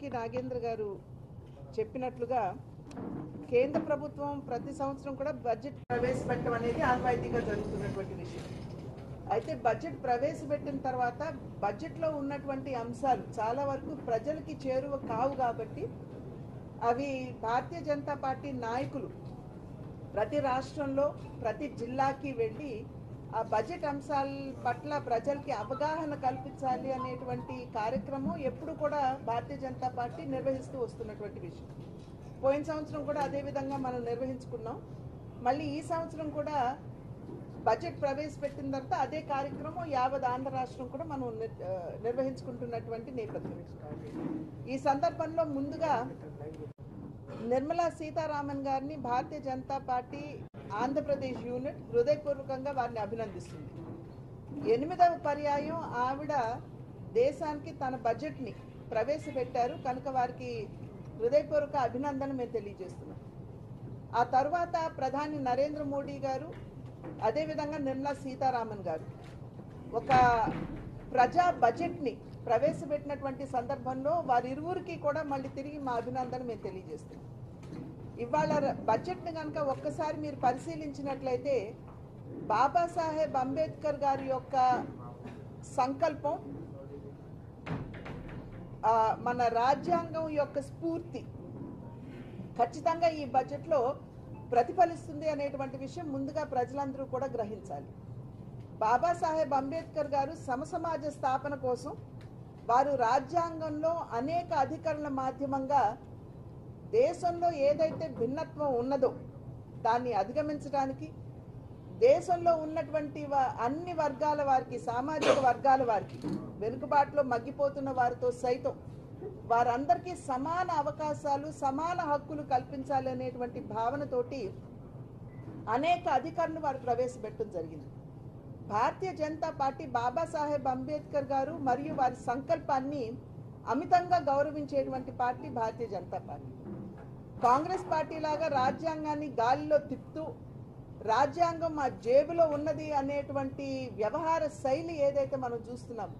ఇందాకే నాగేంద్ర గారు చెప్పినట్లుగా కేంద్ర ప్రభుత్వం ప్రతి సంవత్సరం కూడా బడ్జెట్ ప్రవేశపెట్టడం అనేది ఆనవాయితీగా జరుగుతున్నటువంటి విషయం. అయితే బడ్జెట్ ప్రవేశపెట్టిన తర్వాత బడ్జెట్లో ఉన్నటువంటి అంశాలు చాలా వరకు ప్రజలకి చేరువ కావు కాబట్టి అవి భారతీయ జనతా పార్టీ నాయకులు ప్రతి రాష్ట్రంలో ప్రతి జిల్లాకి వెళ్ళి ఆ బడ్జెట్ అంశాల పట్ల ప్రజలకి అవగాహన కల్పించాలి అనేటువంటి కార్యక్రమం ఎప్పుడు కూడా భారతీయ జనతా పార్టీ నిర్వహిస్తూ వస్తున్నటువంటి విషయం. పోయిన సంవత్సరం కూడా అదే విధంగా మనం నిర్వహించుకున్నాం. మళ్ళీ ఈ సంవత్సరం కూడా బడ్జెట్ ప్రవేశపెట్టిన తర్వాత అదే కార్యక్రమం యావత్ ఆంధ్ర రాష్ట్రం కూడా మనం నిర్వహించుకుంటున్నటువంటి నేపథ్యం. ఈ సందర్భంలో ముందుగా నిర్మలా సీతారామన్ గారిని భారతీయ జనతా పార్టీ ఆంధ్రప్రదేశ్ యూనిట్ హృదయపూర్వకంగా వారిని అభినందిస్తుంది. 8వ పర్యాయం ఆవిడ దేశానికి తన బడ్జెట్ని ప్రవేశపెట్టారు కనుక వారికి హృదయపూర్వక అభినందన మేము తెలియజేస్తున్నాం. ఆ తర్వాత ప్రధాని నరేంద్ర మోడీ గారు అదేవిధంగా నిర్మలా సీతారామన్ గారు ఒక ప్రజా బడ్జెట్ని ప్రవేశపెట్టినటువంటి సందర్భంలో వారిరువురికి కూడా మళ్ళీ తిరిగి మా అభినందన మేము తెలియజేస్తున్నాం. ఇవాళ బడ్జెట్ని కనుక ఒక్కసారి మీరు పరిశీలించినట్లయితే బాబాసాహెబ్ అంబేద్కర్ గారి యొక్క సంకల్పం, మన రాజ్యాంగం యొక్క స్ఫూర్తి ఖచ్చితంగా ఈ బడ్జెట్లో ప్రతిఫలిస్తుంది అనేటువంటి విషయం ముందుగా ప్రజలందరూ కూడా గ్రహించాలి. బాబాసాహెబ్ అంబేద్కర్ గారు సమసమాజ స్థాపన కోసం వారు రాజ్యాంగంలో అనేక అధికరణ మాధ్యమంగా దేశంలో ఏదైతే భిన్నత్వం ఉన్నదో దాన్ని అధిగమించడానికి, దేశంలో ఉన్నటువంటి అన్ని వర్గాల వారికి, సామాజిక వర్గాల వారికి, వెనుకబాటులో మగ్గిపోతున్న వారితో సైతం వారందరికీ సమాన అవకాశాలు, సమాన హక్కులు కల్పించాలి అనేటువంటి భావనతోటి అనేక అధికారులు వారు ప్రవేశపెట్టడం జరిగింది. భారతీయ జనతా పార్టీ బాబాసాహెబ్ అంబేద్కర్ గారు మరియు వారి సంకల్పాన్ని అమితంగా గౌరవించేటువంటి party Bharatiya Janata party. Congress party లాగా రాజ్యాంగాన్ని గాలిలో తిప్పుతూ రాజ్యాంగం మా జేబులో ఉన్నది అనేటువంటి వ్యవహార శైలి ఏదైతే మనం చూస్తున్నామో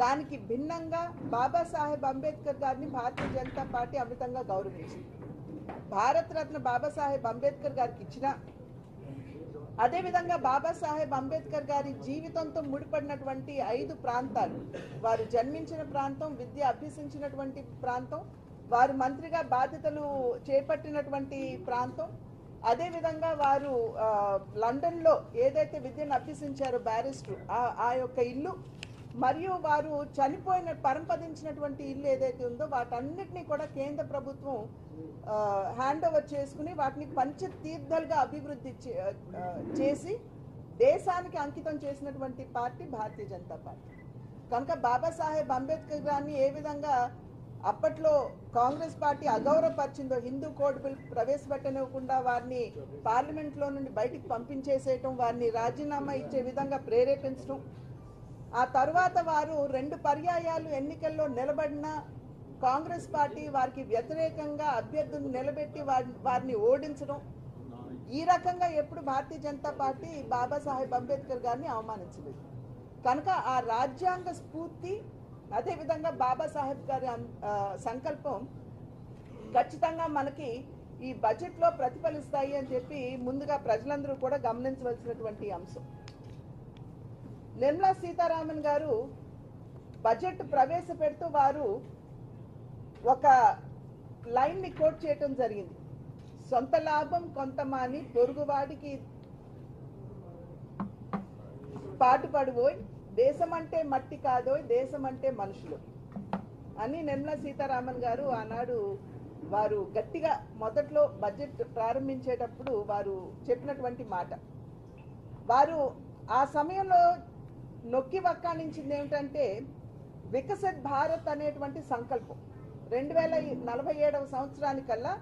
దానికి భిన్నంగా బాబాసాహెబ్ అంబేద్కర్ గారిని భారతీయ జనతా పార్టీ అమితంగా గౌరవించింది. భారతరత్న బాబాసాహెబ్ అంబేద్కర్ గారికి ఇచ్చిన, అదేవిధంగా బాబాసాహెబ్ అంబేద్కర్ గారి జీవితంతో ముడిపడినటువంటి 5 ప్రాంతాలు, వారు జన్మించిన ప్రాంతం, విద్య అభ్యసించినటువంటి ప్రాంతం, వారు మంత్రిగా బాధ్యతలు చేపట్టినటువంటి ప్రాంతం, అదేవిధంగా వారు లండన్లో ఏదైతే విద్యను అభ్యసించారో బ్యారిస్టర్ ఆ యొక్క ఇల్లు, మరియు వారు చనిపోయిన పరంపదించినటువంటి ఇల్లు ఏదైతే ఉందో వాటన్నిటినీ కూడా కేంద్ర ప్రభుత్వం హ్యాండ్ ఓవర్ చేసుకుని వాటిని పంచతీర్థాలుగా అభివృద్ధి చేసి దేశానికి అంకితం చేసినటువంటి పార్టీ భారతీయ జనతా పార్టీ. కనుక బాబాసాహెబ్ అంబేద్కర్ గారిని ఏ విధంగా అప్పట్లో కాంగ్రెస్ పార్టీ అగౌరవపరిచిందో, హిందూ కోడ్ బిల్ ప్రవేశపెట్టనివ్వకుండా వారిని పార్లమెంట్లో నుండి బయటికి పంపించేసేయటం, వారిని రాజీనామా ఇచ్చే విధంగా ప్రేరేపించడం, ఆ తర్వాత వారు 2 పర్యాయాలు ఎన్నికల్లో నిలబడిన కాంగ్రెస్ పార్టీ వారికి వ్యతిరేకంగా అభ్యర్థులను నిలబెట్టి వారిని ఓడించడం, ఈ రకంగా ఎప్పుడు భారతీయ జనతా పార్టీ బాబాసాహెబ్ అంబేద్కర్ గారిని అవమానించలేదు. కనుక ఆ రాజ్యాంగ స్ఫూర్తి, అదేవిధంగా బాబాసాహెబ్ గారి సంకల్పం ఖచ్చితంగా మనకి ఈ బడ్జెట్లో ప్రతిఫలిస్తాయి అని చెప్పి ముందుగా ప్రజలందరూ కూడా గమనించవలసినటువంటి అంశం. నిర్మలా సీతారామన్ గారు బడ్జెట్ ప్రవేశపెడుతూ వారు ఒక లైన్ని కోట్ చేయటం జరిగింది. సొంత లాభం కొంత మాని పొరుగువాడికి పాటుపడిపోయి, దేశం అంటే మట్టి కాదోయ్, దేశం అంటే మనుషులు అని నిర్మలా సీతారామన్ గారు ఆనాడు వారు గట్టిగా మొదట్లో బడ్జెట్ ప్రారంభించేటప్పుడు వారు చెప్పినటువంటి మాట. వారు ఆ సమయంలో నొక్కి వక్కాణించింది ఏమిటంటే వికసిత్ భారత్ అనేటువంటి సంకల్పం. 2047వ సంవత్సరానికల్లా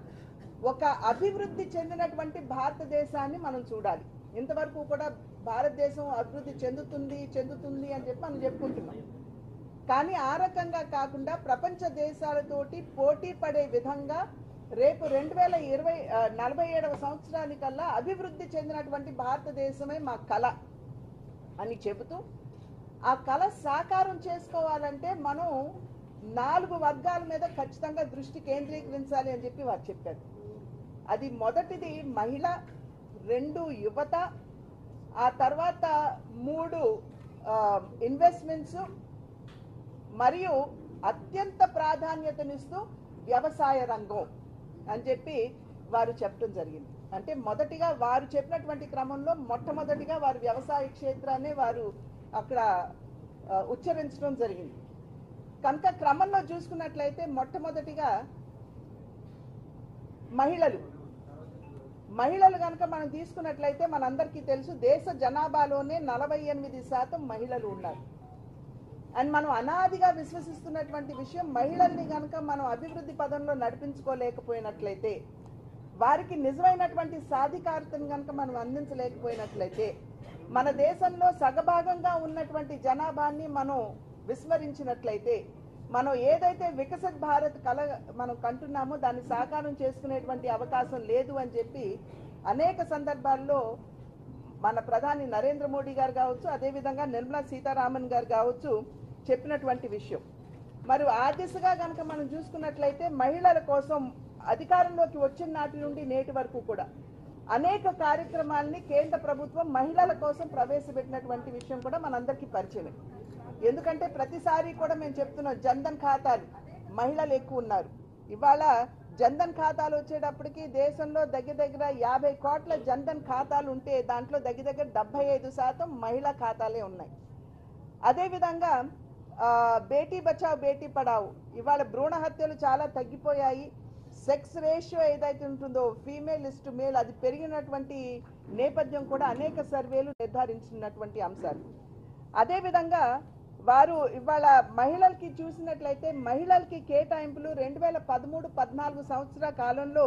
ఒక అభివృద్ధి చెందినటువంటి భారతదేశాన్ని మనం చూడాలి. ఇంతవరకు కూడా భారతదేశం అభివృద్ధి చెందుతుంది అని చెప్పి మనం చెప్పుకుంటున్నాం. కానీ ఆ రకంగా కాకుండా ప్రపంచ దేశాలతోటి పోటీ పడే విధంగా రేపు 2047వ సంవత్సరానికల్లా అభివృద్ధి చెందినటువంటి భారతదేశమే మా కళ అని చెబుతూ, ఆ కళ సాకారం చేసుకోవాలంటే మనం 4 వర్గాల మీద ఖచ్చితంగా దృష్టి కేంద్రీకరించాలి అని చెప్పి వారు చెప్పారు. అది మొదటిది మహిళ, 2 యువత, ఆ తర్వాత 3 ఇన్వెస్ట్మెంట్స్, మరియు అత్యంత ప్రాధాన్యతనిస్తూ వ్యవసాయ రంగం అని చెప్పి వారు చెప్పడం జరిగింది. అంటే మొదటిగా వారు చెప్పినటువంటి క్రమంలో మొట్టమొదటిగా వారు వ్యవసాయ క్షేత్రాన్ని వారు అక్కడ ఉచ్చరించడం జరిగింది. కనుక క్రమంలో చూసుకున్నట్లయితే మొట్టమొదటిగా మహిళలు కనుక మనం తీసుకున్నట్లయితే మనందరికీ తెలుసు దేశ జనాభాలోనే 48% మహిళలు ఉన్నారు. అండ్ మనం అనాదిగా విశ్వసిస్తున్నటువంటి విషయం, మహిళల్ని కనుక మనం అభివృద్ధి పదంలో నడిపించుకోలేకపోయినట్లయితే, వారికి నిజమైనటువంటి సాధికారతను కనుక మనం అందించలేకపోయినట్లయితే, మన దేశంలో సగభాగంగా ఉన్నటువంటి జనాభాని మనం విస్మరించినట్లయితే, మనం ఏదైతే వికసిత్ భారత్ కల మనం కంటున్నామో దాన్ని సాకారం చేసుకునేటువంటి అవకాశం లేదు అని చెప్పి అనేక సందర్భాల్లో మన ప్రధాని నరేంద్ర మోడీ గారు కావచ్చు, అదేవిధంగా నిర్మలా సీతారామన్ గారు కావచ్చు చెప్పినటువంటి విషయం. మరి ఆ దిశగా కనుక మనం చూసుకున్నట్లయితే మహిళల కోసం అధికారంలోకి వచ్చిన నాటి నుండి నేటి వరకు కూడా అనేక కార్యక్రమాలని కేంద్ర ప్రభుత్వం మహిళల కోసం ప్రవేశపెట్టినటువంటి విషయం కూడా మనందరికీ పరిచయమే. ఎందుకంటే ప్రతిసారి కూడా మేము చెప్తున్నాం, జన్ధన్ ఖాతాలు మహిళలు ఎక్కువ ఉన్నారు. ఇవాళ జన్ధన్ ఖాతాలు వచ్చేటప్పటికి దేశంలో దగ్గర 50 కోట్ల జన్ధన్ ఖాతాలు ఉంటే దాంట్లో దగ్గర 75% మహిళా ఖాతాలే ఉన్నాయి. అదేవిధంగా బేటీ బచావ్ బేటీ పడావ్, ఇవాళ భ్రూణ హత్యలు చాలా తగ్గిపోయాయి. సెక్స్ రేషియో ఏదైతే ఉంటుందో ఫీమేల్ ఇస్ టు మేల్ అది పెరిగినటువంటి నేపథ్యం కూడా అనేక సర్వేలు నిర్ధారించినటువంటి అంశాలు. అదేవిధంగా వారు ఇవాళ మహిళలకి చూసినట్లయితే మహిళలకి కేటాయింపులు 2013-14 సంవత్సరాల కాలంలో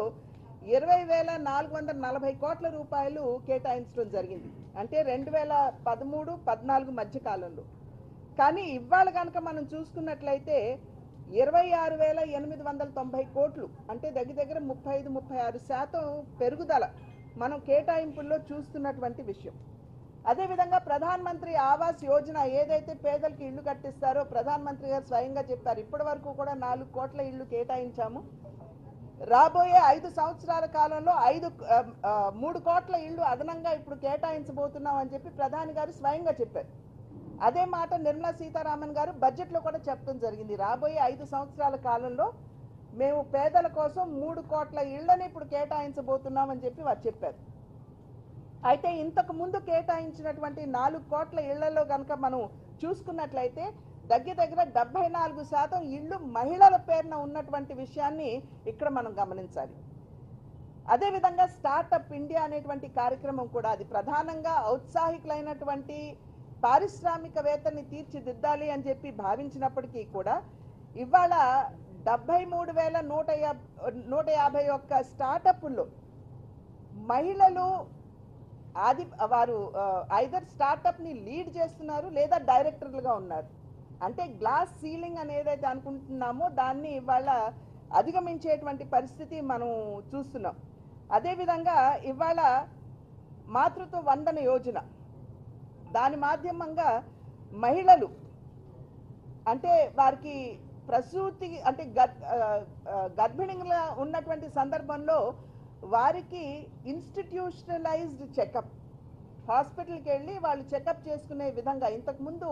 20,440 కోట్ల రూపాయలు కేటాయించడం జరిగింది. అంటే 2013-14 మధ్య కాలంలో. కానీ ఇవాళ కనుక మనం చూసుకున్నట్లయితే 26,890 కోట్లు, అంటే దగ్గర 35-36% పెరుగుదల మనం కేటాయింపుల్లో చూస్తున్నటువంటి విషయం. అదేవిధంగా ప్రధాన మంత్రి ఆవాస్ యోజన ఏదైతే పేదలకు ఇళ్లు కట్టిస్తారో ప్రధాన మంత్రి గారు స్వయంగా చెప్పారు, ఇప్పటి వరకు కూడా 4 కోట్ల ఇళ్లు కేటాయించాము, రాబోయే 5 సంవత్సరాల కాలంలో 3 కోట్ల ఇళ్లు అదనంగా ఇప్పుడు కేటాయించబోతున్నాం అని చెప్పి ప్రధాని గారు స్వయంగా చెప్పారు. అదే మాట నిర్మలా సీతారామన్ గారు బడ్జెట్లో కూడా చెప్పడం జరిగింది, రాబోయే 5 సంవత్సరాల కాలంలో మేము పేదల కోసం 3 కోట్ల ఇళ్లని ఇప్పుడు కేటాయించబోతున్నాం అని చెప్పి వారు చెప్పారు. అయితే ఇంతకు ముందు కేటాయించినటువంటి 4 కోట్ల ఇళ్లలో కనుక మనం చూసుకున్నట్లయితే దగ్గర 74% ఇళ్లు మహిళల పేరున ఉన్నటువంటి విషయాన్ని ఇక్కడ మనం గమనించాలి. అదేవిధంగా స్టార్టప్ ఇండియా అనేటువంటి కార్యక్రమం కూడా అది ప్రధానంగా ఔత్సాహికులైనటువంటి పారిశ్రామికవేత్తని తీర్చిదిద్దాలి అని చెప్పి భావించినప్పటికీ కూడా ఇవాళ 73,151 స్టార్టప్ల్లో మహిళలు వారు ఐదర్ స్టార్టప్ని లీడ్ చేస్తున్నారు లేదా డైరెక్టర్లుగా ఉన్నారు. అంటే గ్లాస్ సీలింగ్ అని ఏదైతే అనుకుంటున్నామో దాన్ని ఇవాళ అధిగమించేటువంటి పరిస్థితి మనం చూస్తున్నాం. అదేవిధంగా ఇవాళ మాతృత్వ వందన యోజన దాని మాధ్యమంగా మహిళలు అంటే వారికి ప్రసూతి అంటే గర్భిణీగా ఉన్నటువంటి సందర్భంలో వారికి ఇన్స్టిట్యూషనలైజ్డ్ చెకప్, హాస్పిటల్కి వెళ్ళి వాళ్ళు చెకప్ చేసుకునే విధంగా ఇంతకుముందు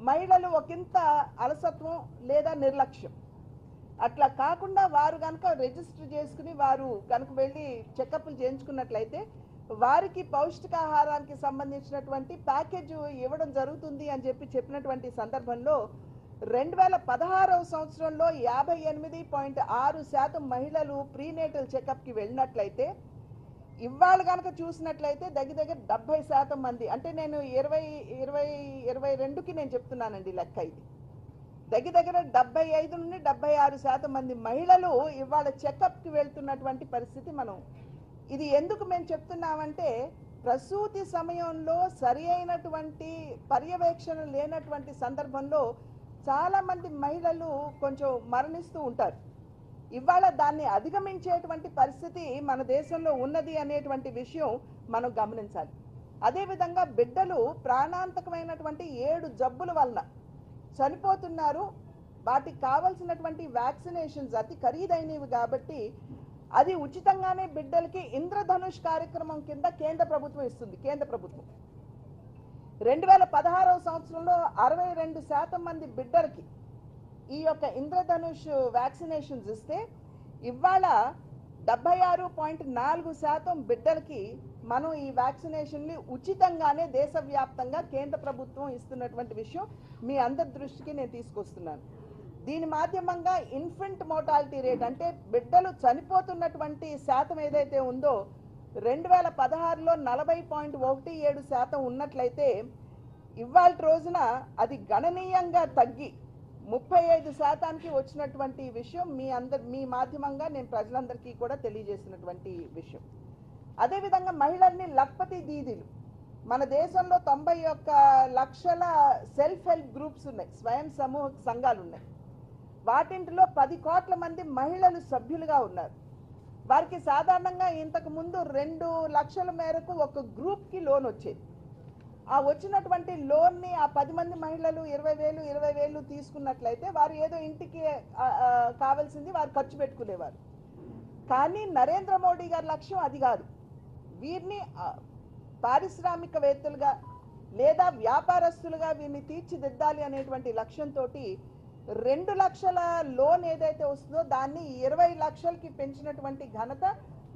మహిళలు ఒకంత అలసత్వం లేదా నిర్లక్ష్యం, అట్లా కాకుండా వారు కనుక రిజిస్టర్ చేసుకుని వారు కనుక వెళ్ళి చెకప్లు చేయించుకున్నట్లయితే వారికి పౌష్టికాహారానికి సంబంధించినటువంటి ప్యాకేజ్ ఇవ్వడం జరుగుతుంది అని చెప్పినటువంటి సందర్భంలో 2016వ సంవత్సరంలో 58.6% మహిళలు ప్రీనేటల్ చెకప్కి వెళ్ళినట్లయితే ఇవాళ కనుక చూసినట్లయితే దగ్గర 70% మంది, అంటే నేను 2022కి నేను చెప్తున్నానండి లెక్క, ఇది దగ్గర 75-76% మంది మహిళలు ఇవాళ చెకప్కి వెళ్తున్నటువంటి పరిస్థితి మనం. ఇది ఎందుకు మేము చెప్తున్నామంటే ప్రసూతి సమయంలో సరి అయినటువంటి పర్యవేక్షణ లేనటువంటి సందర్భంలో చాలామంది మహిళలు కొంచెం మరణిస్తూ ఉంటారు. ఇవాళ దాన్ని అధిగమించేటువంటి పరిస్థితి మన దేశంలో ఉన్నది అనేటువంటి విషయం మనం గమనించాలి. అదేవిధంగా బిడ్డలు ప్రాణాంతకమైనటువంటి 7 జబ్బుల వలన చనిపోతున్నారు. వాటికి కావాల్సినటువంటి వ్యాక్సినేషన్స్ అతి ఖరీదైనవి కాబట్టి అది ఉచితంగానే బిడ్డలకి ఇంద్రధనుష్ కార్యక్రమం కింద కేంద్ర ప్రభుత్వం ఇస్తుంది. కేంద్ర ప్రభుత్వం 2016వ సంవత్సరంలో 62% మంది బిడ్డలకి ఈ యొక్క ఇంద్రధనుష్ వ్యాక్సినేషన్స్ ఇస్తే ఇవాళ 76.4% బిడ్డలకి మనం ఈ వ్యాక్సినేషన్ని ఉచితంగానే దేశవ్యాప్తంగా కేంద్ర ప్రభుత్వం ఇస్తున్నటువంటి విషయం మీ అందరి దృష్టికి నేను తీసుకొస్తున్నాను. దీని మాధ్యమంగా ఇన్ఫెంట్ మోర్టాలిటీ రేట్ అంటే బిడ్డలు చనిపోతున్నటువంటి శాతం ఏదైతే ఉందో 2016లో 40.17% ఉన్నట్లయితే ఇవాళ రోజున అది గణనీయంగా తగ్గి 35%కి వచ్చినటువంటి విషయం మీ మాధ్యమంగా నేను ప్రజలందరికీ కూడా తెలియజేసినటువంటి విషయం. అదేవిధంగా మహిళల్ని లక్పతి దీదీలు మన దేశంలో 91 లక్షల సెల్ఫ్ హెల్ప్ గ్రూప్స్ ఉన్నాయి, స్వయం సమూహ సంఘాలు ఉన్నాయి. వాటింటిలో 10 కోట్ల మంది మహిళలు సభ్యులుగా ఉన్నారు. వారికి సాధారణంగా ఇంతకు ముందు 2 లక్షల మేరకు ఒక గ్రూప్కి లోన్ వచ్చేది. ఆ వచ్చినటువంటి లోన్ని ఆ 10 మంది మహిళలు 20,000 తీసుకున్నట్లయితే వారు ఏదో ఇంటికి కావాల్సింది వారు ఖర్చు పెట్టుకునేవారు. కానీ నరేంద్ర మోడీ గారి లక్ష్యం అది కాదు. వీరిని పారిశ్రామికవేత్తలుగా లేదా వ్యాపారస్తులుగా వీరిని తీర్చిదిద్దాలి అనేటువంటి లక్ష్యంతో 2 లక్షల లోన్ ఏదైతే వస్తుందో దాన్ని 20 లక్షలకి పెంచినటువంటి ఘనత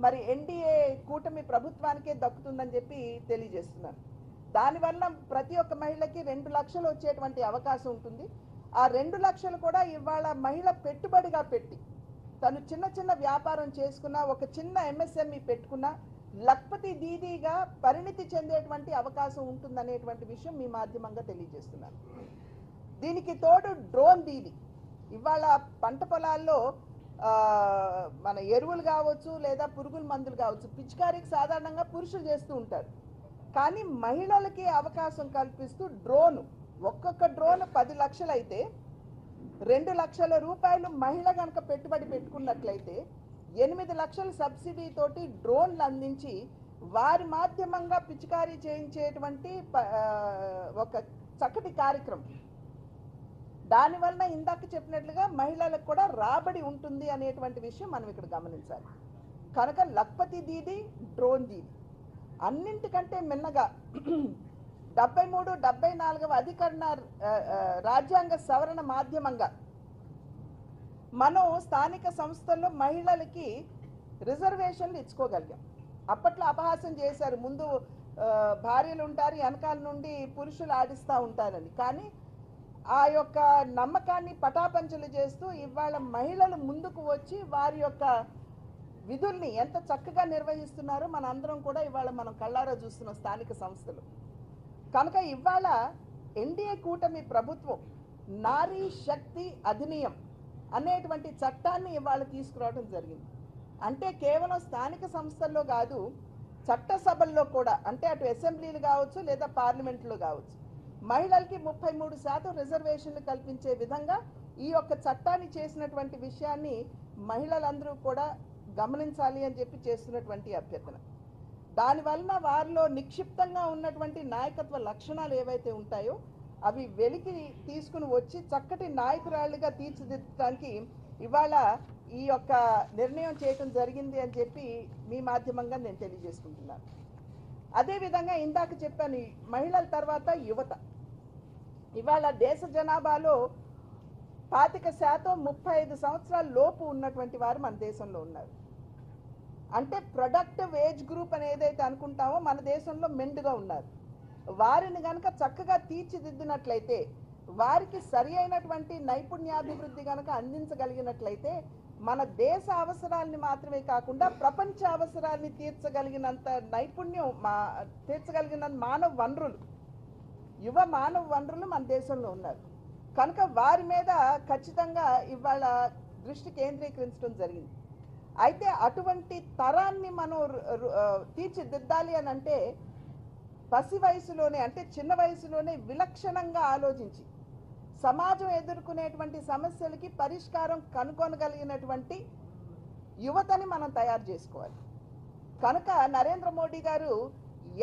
మరి ఎన్డీఏ కూటమి ప్రభుత్వానికే దక్కుతుందని చెప్పి తెలియజేస్తున్నాను. దానివల్ల ప్రతి ఒక్క మహిళకి 2 లక్షలు వచ్చేటువంటి అవకాశం ఉంటుంది. ఆ 2 లక్షలు కూడా ఇవాళ మహిళ పెట్టుబడిగా పెట్టి తను చిన్న వ్యాపారం చేసుకున్న ఒక చిన్న ఎంఎస్ఎంఈ పెట్టుకున్న లక్పతి దీదీగా పరిణితి చెందేటువంటి అవకాశం ఉంటుందనేటువంటి విషయం మీ మాధ్యమంగా తెలియజేస్తున్నాను. దీనికి తోడు డ్రోన్ దీదీ ఇవాళ పంట పొలాల్లో మన ఎరువులు కావచ్చు లేదా పురుగుల మందులు కావచ్చు పిచికారీకి సాధారణంగా పురుషులు చేస్తూ ఉంటారు. కానీ మహిళలకి అవకాశం కల్పిస్తూ డ్రోన్ ఒక్కొక్క డ్రోన్ 10 లక్షలు అయితే 2 లక్షల రూపాయలు మహిళ కనుక పెట్టుబడి పెట్టుకున్నట్లయితే 8 లక్షల సబ్సిడీ తోటి డ్రోన్లు అందించి వారి మాధ్యమంగా పిచికారీ చేయించేటువంటి ఒక చక్కటి కార్యక్రమం. దానివల్ల ఇందాక చెప్పినట్లుగా మహిళలకు కూడా రాబడి ఉంటుంది అనేటువంటి విషయం మనం ఇక్కడ గమనించాలి. కనుక లక్పతి దీదీ డ్రోన్ దీదీ అన్నింటికంటే మిన్నగా 73, 74వ అధికరణ రాజ్యాంగ సవరణ మాధ్యమంగా మనం స్థానిక సంస్థల్లో మహిళలకి రిజర్వేషన్లు ఇచ్చుకోగలిగాం. అప్పట్లో అపహాస్యం చేశారు, ముందు భార్యలు ఉంటారు వెనకాల నుండి పురుషులు ఆడిస్తూ ఉంటారని. కానీ ఆ యొక్క నమ్మకాన్ని పటాపంచలు చేస్తూ ఇవాళ మహిళలు ముందుకు వచ్చి వారి యొక్క విధుల్ని ఎంత చక్కగా నిర్వహిస్తున్నారో మన అందరం కూడా ఇవాళ మనం కళ్ళారా చూస్తున్నాం స్థానిక సంస్థలు. కనుక ఇవాళ ఎన్డీఏ కూటమి ప్రభుత్వం నారీ శక్తి అధినియం అనేటువంటి చట్టాన్ని ఇవాళ తీసుకురావడం జరిగింది. అంటే కేవలం స్థానిక సంస్థల్లో కాదు, చట్టసభల్లో కూడా, అంటే అటు అసెంబ్లీలు కావచ్చు లేదా పార్లమెంట్లో కావచ్చు, మహిళలకి 33% రిజర్వేషన్లు కల్పించే విధంగా ఈ యొక్క చట్టాన్ని చేసినటువంటి విషయాన్ని మహిళలందరూ కూడా గమనించాలి అని చెప్పి చేస్తున్నటువంటి అభ్యర్థన. దానివలన వారిలో నిక్షిప్తంగా ఉన్నటువంటి నాయకత్వ లక్షణాలు ఏవైతే ఉంటాయో అవి వెలికి తీసుకుని వచ్చి చక్కటి నాయకురాళ్ళుగా తీర్చిదిద్దడానికి ఇవాళ ఈ యొక్క నిర్ణయం చేయటం జరిగింది అని చెప్పి మీ మాధ్యమంగా నేను తెలియజేసుకుంటున్నాను. అదేవిధంగా ఇందాక చెప్పాను, మహిళల తర్వాత యువత. ఇవాళ దేశ జనాభాలో 25% 35 సంవత్సరాల లోపు ఉన్నటువంటి వారు మన దేశంలో ఉన్నారు. అంటే ప్రొడక్టివ్ ఏజ్ గ్రూప్ అని ఏదైతే అనుకుంటామో మన దేశంలో మెండుగా ఉన్నారు. వారిని కనుక చక్కగా తీర్చిదిద్దినట్లయితే, వారికి సరి అయినటువంటి నైపుణ్యాభివృద్ధి కనుక అందించగలిగినట్లయితే మన దేశ అవసరాలని మాత్రమే కాకుండా ప్రపంచ అవసరాలని తీర్చగలిగినంత నైపుణ్యం తీర్చగలిగినంత మానవ వనరులు, యువ మానవ వనరులు మన దేశంలో ఉన్నారు. కనుక వారి మీద ఖచ్చితంగా ఇవాళ దృష్టి కేంద్రీకరించడం జరిగింది. అయితే అటువంటి తరాన్ని మనం తీర్చిదిద్దాలి అని అంటే పసి వయసులోనే, అంటే చిన్న వయసులోనే విలక్షణంగా ఆలోచించి సమాజం ఎదుర్కొనేటువంటి సమస్యలకి పరిష్కారం కనుగొనగలిగినటువంటి యువతని మనం తయారు చేసుకోవాలి. కనుక నరేంద్ర మోడీ గారు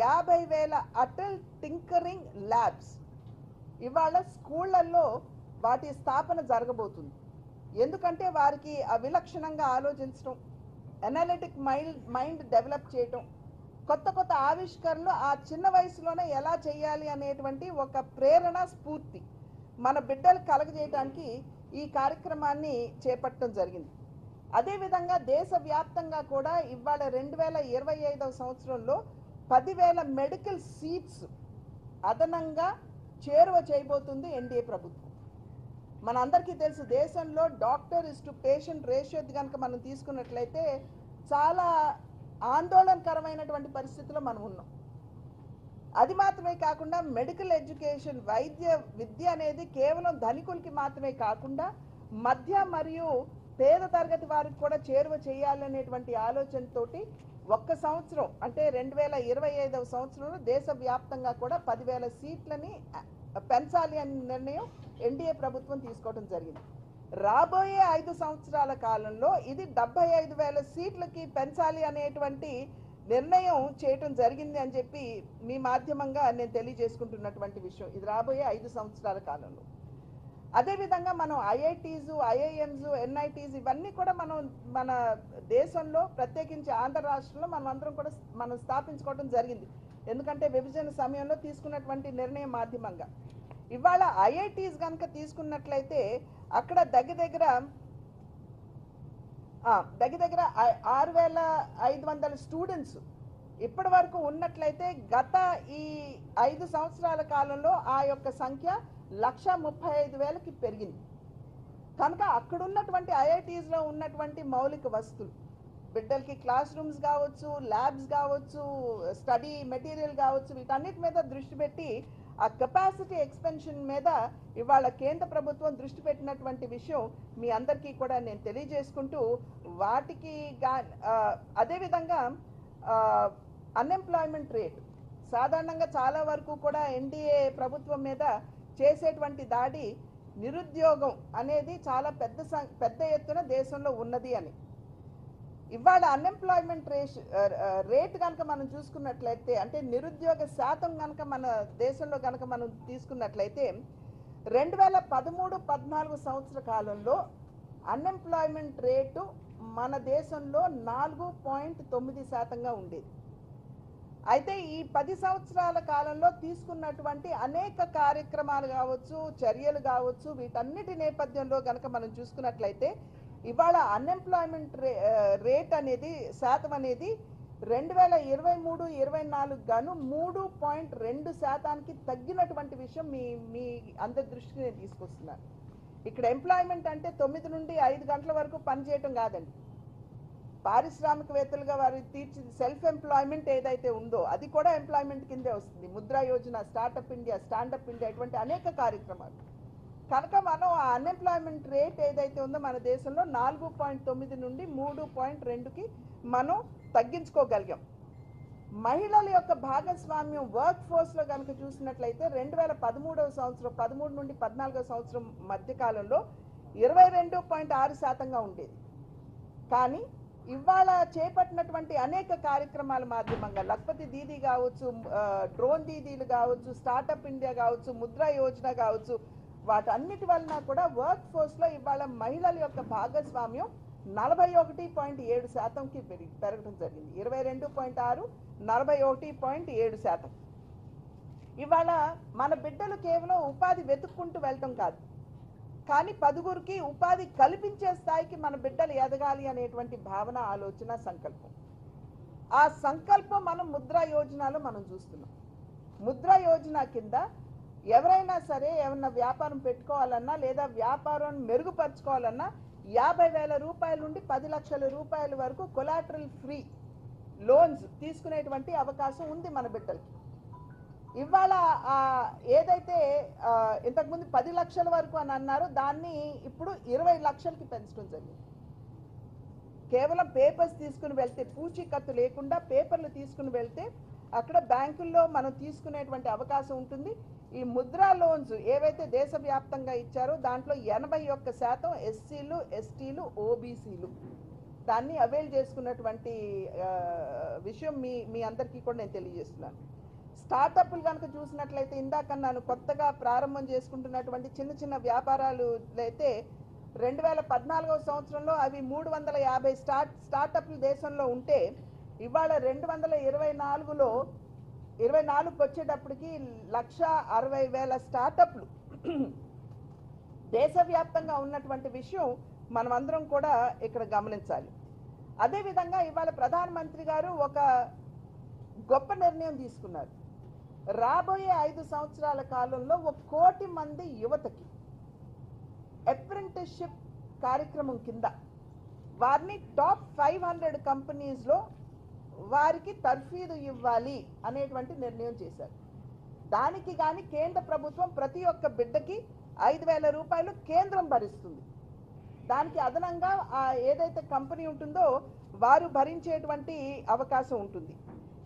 50,000 అటల్ టింకరింగ్ ల్యాబ్స్ ఇవాళ స్కూళ్ళల్లో వాటి స్థాపన జరగబోతుంది. ఎందుకంటే వారికి విలక్షణంగా ఆలోచించడం, అనలిటిక్ మైండ్ డెవలప్ చేయటం, కొత్త కొత్త ఆవిష్కరణలు ఆ చిన్న వయసులోనే ఎలా చేయాలి అనేటువంటి ఒక ప్రేరణ, స్ఫూర్తి మన బిడ్డలు కలగజేయడానికి ఈ కార్యక్రమాన్ని చేపట్టడం జరిగింది. అదేవిధంగా దేశవ్యాప్తంగా కూడా ఇవాళ 2025వ సంవత్సరంలో 10,000 మెడికల్ సీట్స్ అదనంగా చేరువ చేయబోతుంది ఎన్డీఏ ప్రభుత్వం. మన అందరికీ తెలుసు, దేశంలో doctor is to patient ratio కనుక మనం తీసుకున్నట్లయితే చాలా ఆందోళనకరమైనటువంటి పరిస్థితిలో మనం ఉన్నాం. అది మాత్రమే కాకుండా మెడికల్ ఎడ్యుకేషన్, వైద్య విద్య అనేది కేవలం ధనికులకి మాత్రమే కాకుండా మధ్య మరియు పేద తరగతి వారికి కూడా చేరువ చేయాలనేటువంటి ఆలోచనతోటి ఒక్క సంవత్సరం అంటే 2025వ సంవత్సరంలో దేశవ్యాప్తంగా కూడా 10,000 సీట్లని పెంచాలి అనే నిర్ణయం ఎన్డీఏ ప్రభుత్వం తీసుకోవడం జరిగింది. రాబోయే 5 సంవత్సరాల కాలంలో ఇది 75,000 సీట్లకి పెంచాలి అనేటువంటి నిర్ణయం చేయటం జరిగింది అని చెప్పి మీ మాధ్యమంగా నేను తెలియజేసుకుంటున్నటువంటి విషయం. ఇది రాబోయే 5 సంవత్సరాల కాలంలో. అదేవిధంగా మనం ఐఐటీస్, ఐఐఎంస్, ఎన్ఐటీస్ ఇవన్నీ కూడా మన దేశంలో ప్రత్యేకించి ఆంధ్ర రాష్ట్రంలో మనం స్థాపించుకోవడం జరిగింది. ఎందుకంటే విభజన సమయంలో తీసుకున్నటువంటి నిర్ణయం మాధ్యమంగా. ఇవాళ ఐఐటీస్ కనుక తీసుకున్నట్లయితే అక్కడ దగ్గర 6,500 స్టూడెంట్స్ ఇప్పటి వరకు ఉన్నట్లయితే గత ఈ 5 సంవత్సరాల కాలంలో ఆ యొక్క సంఖ్య 135,000కి పెరిగింది. కనుక అక్కడ ఉన్నటువంటి ఐఐటీస్లో ఉన్నటువంటి మౌలిక వస్తువులు, బిడ్డలకి క్లాస్ రూమ్స్ కావచ్చు, ల్యాబ్స్ కావచ్చు, స్టడీ మెటీరియల్ కావచ్చు, వీటన్నిటి మీద దృష్టి పెట్టి ఆ కెపాసిటీ ఎక్స్పెన్షన్ మీద ఇవాళ కేంద్ర ప్రభుత్వం దృష్టి పెట్టినటువంటి విషయం మీ అందరికీ కూడా నేను తెలియజేసుకుంటూ, వాటికి అదేవిధంగా అన్ఎంప్లాయ్మెంట్ రేట్ సాధారణంగా చాలా వరకు కూడా ఎన్డీఏ ప్రభుత్వం మీద చేసేటువంటి దాడి నిరుద్యోగం అనేది చాలా పెద్ద ఎత్తున దేశంలో ఉన్నది అని. ఇవాళ అన్ఎంప్లాయ్మెంట్ రేట్ కనుక మనం చూసుకున్నట్లయితే, అంటే నిరుద్యోగ శాతం కనుక మన దేశంలో కనుక మనం తీసుకున్నట్లయితే 2013-14 సంవత్సర కాలంలో అన్ఎంప్లాయ్మెంట్ రేటు మన దేశంలో 4.9% ఉండేది. అయితే ఈ 10 సంవత్సరాల కాలంలో తీసుకున్నటువంటి అనేక కార్యక్రమాలు కావచ్చు, చర్యలు కావచ్చు, వీటన్నిటి నేపథ్యంలో కనుక మనం చూసుకున్నట్లయితే ఇవాళ అన్ఎంప్లాయ్మెంట్ రేట్ అనేది శాతం అనేది 2023-24 గాను 3.2% తగ్గినటువంటి విషయం మీ అందరి దృష్టికి నేను తీసుకొస్తున్నాను. ఇక్కడ ఎంప్లాయ్మెంట్ అంటే 9 నుండి 5 గంటల వరకు పనిచేయటం కాదండి. పారిశ్రామికవేత్తలుగా వారు తీర్చి సెల్ఫ్ ఎంప్లాయ్మెంట్ ఏదైతే ఉందో అది కూడా ఎంప్లాయ్మెంట్ కిందే వస్తుంది. Mudra Yojana, startup India, standup India ఇటువంటి అనేక కార్యక్రమాలు. కనుక మనం ఆ అన్ఎంప్లాయ్మెంట్ రేట్ ఏదైతే ఉందో మన దేశంలో 4.9 నుండి 3.2కి మనం తగ్గించుకోగలిగాం. మహిళల యొక్క భాగస్వామ్యం వర్క్ ఫోర్స్లో కనుక చూసినట్లయితే 2013వ సంవత్సరం 13 నుండి 14వ సంవత్సరం మధ్యకాలంలో 22.6%గా ఉండేది. కానీ ఇవాళ చేపట్టినటువంటి అనేక కార్యక్రమాల మాధ్యమంగా లక్పతి దీదీ కావచ్చు, డ్రోన్ దీదీలు కావచ్చు, స్టార్టప్ ఇండియా కావచ్చు, ముద్రా యోజన కావచ్చు, వాటన్నిటి వలన కూడా వర్క్ ఫోర్స్లో ఇవాళ మహిళల యొక్క భాగస్వామ్యం 41.7%కి పెరగడం జరిగింది. 22.6, 41.7%. ఇవాళ మన బిడ్డలు కేవలం ఉపాధి వెతుక్కుంటూ వెళ్ళటం కాదు, కానీ 10గురికి ఉపాధి కల్పించే స్థాయికి మన బిడ్డలు ఎదగాలి అనేటువంటి భావన, ఆలోచన, సంకల్పం. ఆ సంకల్పం మనం ముద్రా యోజనలో మనం చూస్తున్నాం. ముద్రా యోజన కింద ఎవరైనా సరే ఏమన్నా వ్యాపారం పెట్టుకోవాలన్నా లేదా వ్యాపారం మెరుగుపరచుకోవాలన్నా 50,000 రూపాయల నుండి 10 లక్షల రూపాయల వరకు కొలాటరల్ ఫ్రీ లోన్స్ తీసుకునేటువంటి అవకాశం ఉంది మన బిడ్డలకి. ఇవాళ ఏదైతే ఇంతకుముందు 10 లక్షల వరకు అని అన్నారో దాన్ని ఇప్పుడు 20 లక్షలకి పెంచడం జరిగింది. కేవలం పేపర్స్ తీసుకుని వెళ్తే, పూచీకత్తు లేకుండా పేపర్లు తీసుకుని వెళ్తే అక్కడ బ్యాంకుల్లో మనం తీసుకునేటువంటి అవకాశం ఉంటుంది. ఈ ముద్రా లోన్స్ ఏవైతే దేశవ్యాప్తంగా ఇచ్చారో దాంట్లో 81% ఎస్సీలు, ఎస్టీలు, ఓబీసీలు దాన్ని అవైల్ చేసుకున్నటువంటి విషయం మీ అందరికీ కూడా నేను తెలియజేస్తున్నాను. స్టార్టప్లు కనుక చూసినట్లయితే ఇందాకన్నాను కొత్తగా ప్రారంభం చేసుకుంటున్నటువంటి చిన్న చిన్న వ్యాపారాలు అయితే 2014వ సంవత్సరంలో అవి 350 స్టార్టప్లు దేశంలో ఉంటే ఇవాళ 2024లో 24కి వచ్చేటప్పటికి 1,60,000 స్టార్టప్లు దేశవ్యాప్తంగా ఉన్నటువంటి విషయం మనమందరం కూడా ఇక్కడ గమనించాలి. అదేవిధంగా ఇవాళ ప్రధానమంత్రి గారు ఒక గొప్ప నిర్ణయం తీసుకున్నారు. రాబోయే 5 సంవత్సరాల కాలంలో 1 కోటి మంది యువతకి అప్రెంటిస్షిప్ కార్యక్రమం కింద వారిని టాప్ 500 కంపెనీస్లో వారికి తర్ఫీదు ఇవ్వాలి అనేటువంటి నిర్ణయం చేశారు. దానికి కానీ కేంద్ర ప్రభుత్వం ప్రతి ఒక్క బిడ్డకి 5,000 రూపాయలు కేంద్రం భరిస్తుంది. దానికి అదనంగా ఏదైతే కంపెనీ ఉంటుందో వారు భరించేటువంటి అవకాశం ఉంటుంది.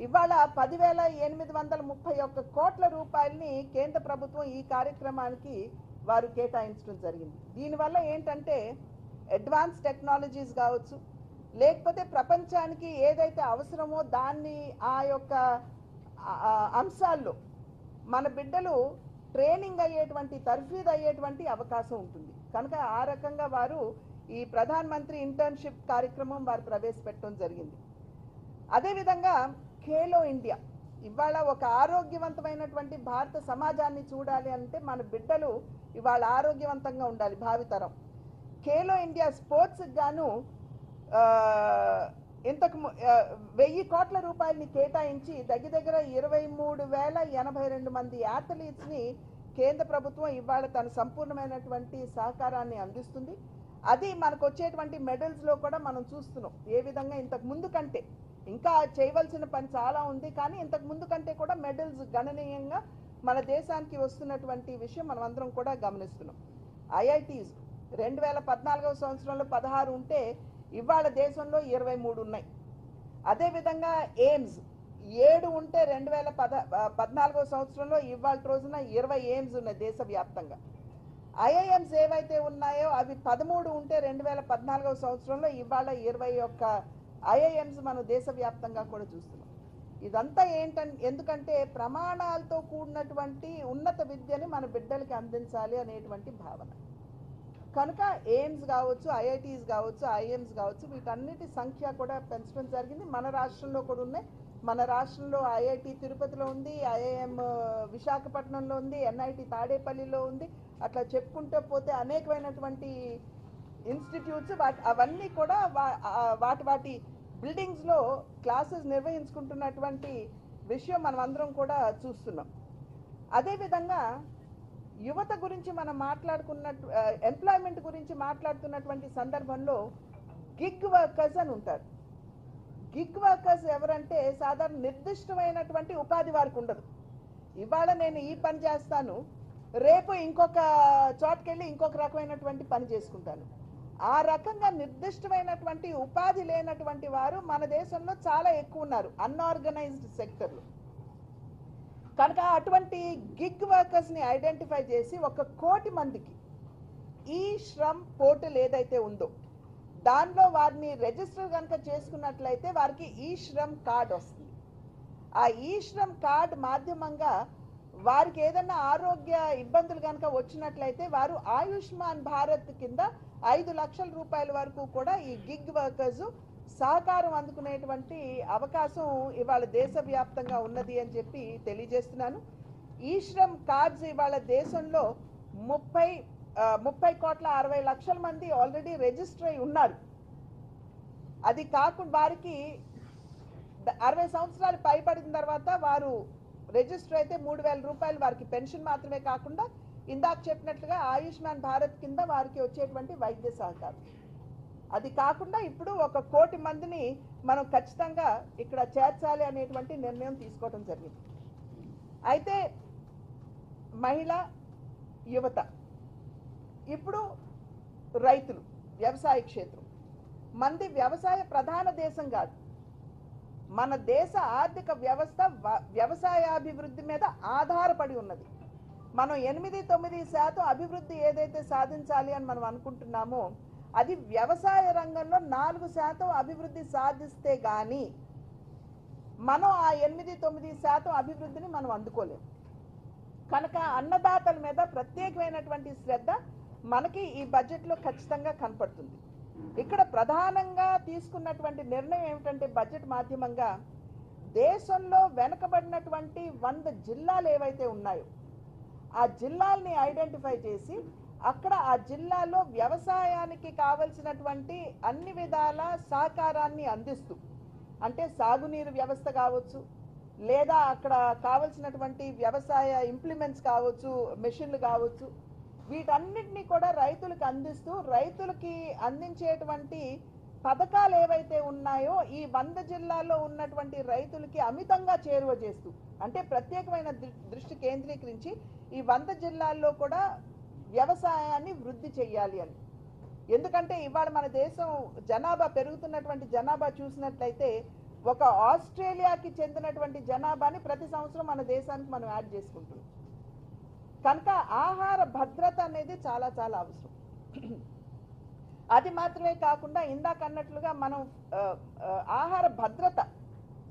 ఇవాళ 10,831 కోట్ల రూపాయలని కేంద్ర ప్రభుత్వం ఈ కార్యక్రమానికి వారు కేటాయించడం జరిగింది. దీనివల్ల ఏంటంటే అడ్వాన్స్ టెక్నాలజీస్ కావచ్చు, లేకపోతే ప్రపంచానికి ఏదైతే అవసరమో దాన్ని ఆ యొక్క అంశాల్లో మన బిడ్డలు ట్రైనింగ్ అయ్యేటువంటి తర్ఫీదు అయ్యేటువంటి అవకాశం ఉంటుంది. కనుక ఆ రకంగా వారు ఈ ప్రధాన్ మంత్రి ఇంటర్న్షిప్ కార్యక్రమం వారు ప్రవేశపెట్టడం జరిగింది. అదేవిధంగా ఖేలో ఇండియా, ఇవాళ ఒక ఆరోగ్యవంతమైనటువంటి భారత సమాజాన్ని చూడాలి అంటే మన బిడ్డలు ఇవాళ ఆరోగ్యవంతంగా ఉండాలి భావితరం. ఖేలో ఇండియా స్పోర్ట్స్కి గాను 1,000 కోట్ల రూపాయలని కేటాయించి దగ్గర 23,082 మంది అథ్లీట్స్ని కేంద్ర ప్రభుత్వం ఇవాళ తన సంపూర్ణమైనటువంటి సహకారాన్ని అందిస్తుంది. అది మనకు వచ్చేటువంటి మెడల్స్లో కూడా మనం చూస్తున్నాం. ఏ విధంగా ఇంతకు ముందు కంటే ఇంకా చేయవలసిన పని చాలా ఉంది, కానీ ఇంతకు ముందు కంటే కూడా మెడల్స్ గణనీయంగా మన దేశానికి వస్తున్నటువంటి విషయం మనం అందరం కూడా గమనిస్తున్నాం. ఐఐటీస్ 2014వ సంవత్సరంలో 16 ఉంటే ఇవాళ దేశంలో 23 ఉన్నాయి. అదేవిధంగా ఎయిమ్స్ 7 ఉంటే 2014వ సంవత్సరంలో ఇవాళ రోజున 20 ఎయిమ్స్ ఉన్నాయి దేశవ్యాప్తంగా. ఐఐఎంస్ ఏవైతే ఉన్నాయో అవి 13 ఉంటే 2014వ సంవత్సరంలో ఇవాళ 21 ఐఐఎంస్ మనం దేశవ్యాప్తంగా కూడా చూస్తున్నాం. ఇదంతా ఎందుకంటే ప్రమాణాలతో కూడినటువంటి ఉన్నత విద్యని మన బిడ్డలకి అందించాలి అనేటువంటి భావన. కనుక ఎయిమ్స్ కావచ్చు, ఐఐటీస్ కావచ్చు, ఐఎమ్స్ కావచ్చు, వీటన్నిటి సంఖ్య కూడా పెంచడం జరిగింది. మన రాష్ట్రంలో కూడా ఉన్నాయి. మన రాష్ట్రంలో ఐఐటి తిరుపతిలో ఉంది, ఐఐఎం విశాఖపట్నంలో ఉంది, ఎన్ఐటి తాడేపల్లిలో ఉంది. అట్లా చెప్పుకుంటూ పోతే అనేకమైనటువంటి ఇన్స్టిట్యూట్స్ అవన్నీ కూడా వాటి బిల్డింగ్స్లో క్లాసెస్ నిర్వహించుకుంటున్నటువంటి విషయం మనం అందరం కూడా చూస్తున్నాం. అదేవిధంగా యువత గురించి మనం మాట్లాడుకున్నట్టు ఎంప్లాయ్మెంట్ గురించి మాట్లాడుతున్నటువంటి సందర్భంలో గిగ్ వర్కర్స్ అని ఉంటారు. గిగ్ వర్కర్స్ ఎవరంటే సాధారణ నిర్దిష్టమైనటువంటి ఉపాధి వారికి ఉండదు. ఇవాళ నేను ఈ పని చేస్తాను, రేపు ఇంకొక చోటుకెళ్ళి ఇంకొక రకమైనటువంటి పని చేసుకుంటాను. ఆ రకంగా నిర్దిష్టమైనటువంటి ఉపాధి లేనటువంటి వారు మన దేశంలో చాలా ఎక్కువ ఉన్నారు అన్ఆర్గనైజ్డ్ సెక్టర్లో. కనుక అటువంటి గిగ్ వర్కర్స్ని ఐడెంటిఫై చేసి 1 కోటి మందికి ఈ శ్రమ్ పోర్టల్ ఏదైతే ఉందో దానిలో వారిని రిజిస్టర్ కనుక చేసుకున్నట్లయితే వారికి ఈ శ్రమ్ కార్డ్ వస్తుంది. ఆ ఈ శ్రమ్ కార్డ్ మాధ్యమంగా వారికి ఏదైనా ఆరోగ్య ఇబ్బందులు కనుక వచ్చినట్లయితే వారు ఆయుష్మాన్ భారత్ కింద 5 లక్షల రూపాయల వరకు కూడా ఈ గిగ్ వర్కర్స్ సహకారం అందుకునేటువంటి అవకాశం ఇవాళ దేశవ్యాప్తంగా ఉన్నది అని చెప్పి తెలియజేస్తున్నాను. ఈ శ్రమ్ కార్డ్స్ ఇవాళ దేశంలో 30,60,00,000 మంది ఆల్రెడీ రిజిస్టర్ అయి ఉన్నారు. అది కాకుండా వారికి 60 సంవత్సరాలు పైబడిన తర్వాత వారు రిజిస్టర్ అయితే 3,000 రూపాయలు వారికి పెన్షన్ మాత్రమే కాకుండా ఇందాక చెప్పినట్లుగా ఆయుష్మాన్ భారత్ కింద వారికి వచ్చేటువంటి వైద్య సహకారం. అది కాకుండా ఇప్పుడు 1 కోటి మందిని మనం ఖచ్చితంగా ఇక్కడ చేర్చాలి అనేటువంటి నిర్ణయం తీసుకోవడం జరిగింది. అయితే మహిళ, యువత, ఇప్పుడు రైతులు, వ్యవసాయ క్షేత్రం, మంది వ్యవసాయ ప్రధాన దేశం కాదు. మన దేశ ఆర్థిక వ్యవస్థ వ్యవసాయాభివృద్ధి మీద ఆధారపడి ఉన్నది. మనం 8-9% అభివృద్ధి ఏదైతే సాధించాలి అని మనం అనుకుంటున్నామో అది వ్యవసాయ రంగంలో 4% అభివృద్ధి సాధిస్తే గానీ మనం ఆ 8-9% అభివృద్ధిని మనం అందుకోలేము. కనుక అన్నదాతల మీద ప్రత్యేకమైనటువంటి శ్రద్ధ మనకి ఈ బడ్జెట్లో ఖచ్చితంగా కనపడుతుంది. ఇక్కడ ప్రధానంగా తీసుకున్నటువంటి నిర్ణయం ఏమిటంటే బడ్జెట్ మాధ్యమంగా దేశంలో వెనుకబడినటువంటి 100 జిల్లాలు ఏవైతే ఉన్నాయో ఆ జిల్లాల్ని ఐడెంటిఫై చేసి అక్కడ ఆ జిల్లాలో వ్యవసాయానికి కావలసినటువంటి అన్ని విధాల సహకారాన్ని అందిస్తూ, అంటే సాగునీరు వ్యవస్థ కావచ్చు, లేదా అక్కడ కావలసినటువంటి వ్యవసాయ ఇంప్లిమెంట్స్ కావచ్చు, మెషిన్లు కావచ్చు, వీటన్నిటినీ కూడా రైతులకు అందిస్తూ రైతులకి అందించేటువంటి పథకాలు ఏవైతే ఉన్నాయో ఈ 100 జిల్లాల్లో ఉన్నటువంటి రైతులకి అమితంగా చేరువ చేస్తూ, అంటే ప్రత్యేకమైన దృష్టి కేంద్రీకరించి ఈ 100 జిల్లాల్లో కూడా వ్యవసాయాన్ని వృద్ధి చేయాలి అని. ఎందుకంటే ఇవాళ మన దేశం జనాభా పెరుగుతున్నటువంటి జనాభా చూసినట్లయితే ఒక ఆస్ట్రేలియాకి చెందినటువంటి జనాభాని ప్రతి సంవత్సరం మన దేశానికి మనం యాడ్ చేసుకుంటున్నాం. కనుక ఆహార భద్రత అనేది చాలా చాలా అవసరం. అది మాత్రమే కాకుండా ఇందాక అన్నట్లుగా మనం ఆహార భద్రత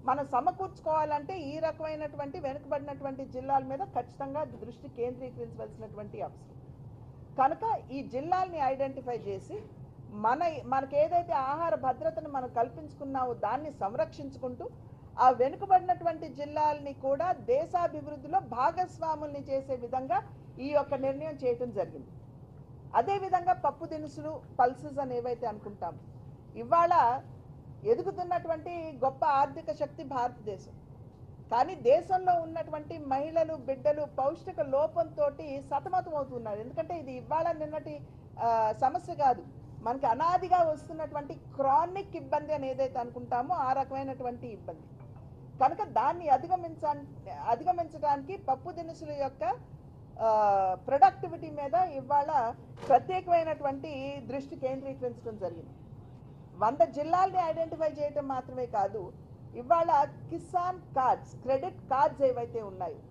మనం సమకూర్చుకోవాలంటే ఈ రకమైనటువంటి వెనుకబడినటువంటి జిల్లాల మీద ఖచ్చితంగా దృష్టి కేంద్రీకరించవలసినటువంటి అవసరం. కనుక ఈ జిల్లాల్ని ఐడెంటిఫై చేసి మనకి ఏదైతే ఆహార భద్రతను మనం కల్పించుకున్నామో దాన్ని సంరక్షించుకుంటూ ఆ వెనుకబడినటువంటి జిల్లాల్ని కూడా దేశాభివృద్ధిలో భాగస్వాముల్ని చేసే విధంగా ఈ యొక్క నిర్ణయం చేయటం జరిగింది. అదేవిధంగా పప్పు దినుసులు, పల్సెస్ అని ఏవైతే అనుకుంటాం, ఇవాళ ఎదుగుతున్నటువంటి గొప్ప ఆర్థిక శక్తి భారతదేశం. కానీ దేశంలో ఉన్నటువంటి మహిళలు, బిడ్డలు పౌష్టిక లోపంతో సతమతం అవుతున్నారు. ఎందుకంటే ఇది ఇవాళ నిన్నటి సమస్య కాదు, మనకి అనాదిగా వస్తున్నటువంటి క్రానిక్ ఇబ్బంది అని ఏదైతే అనుకుంటామో ఆ రకమైనటువంటి ఇబ్బంది. కనుక దాన్ని అధిగమించడానికి పప్పు దినుసుల యొక్క ప్రొడక్టివిటీ మీద ఇవాళ ప్రత్యేకమైనటువంటి దృష్టి కేంద్రీకరించడం జరిగింది. 100 జిల్లాల్ని ఐడెంటిఫై చేయటం మాత్రమే కాదు, ఇవాళ కిసాన్ కార్డ్స్, క్రెడిట్ కార్డ్స్ ఏవైతే ఉన్నాయో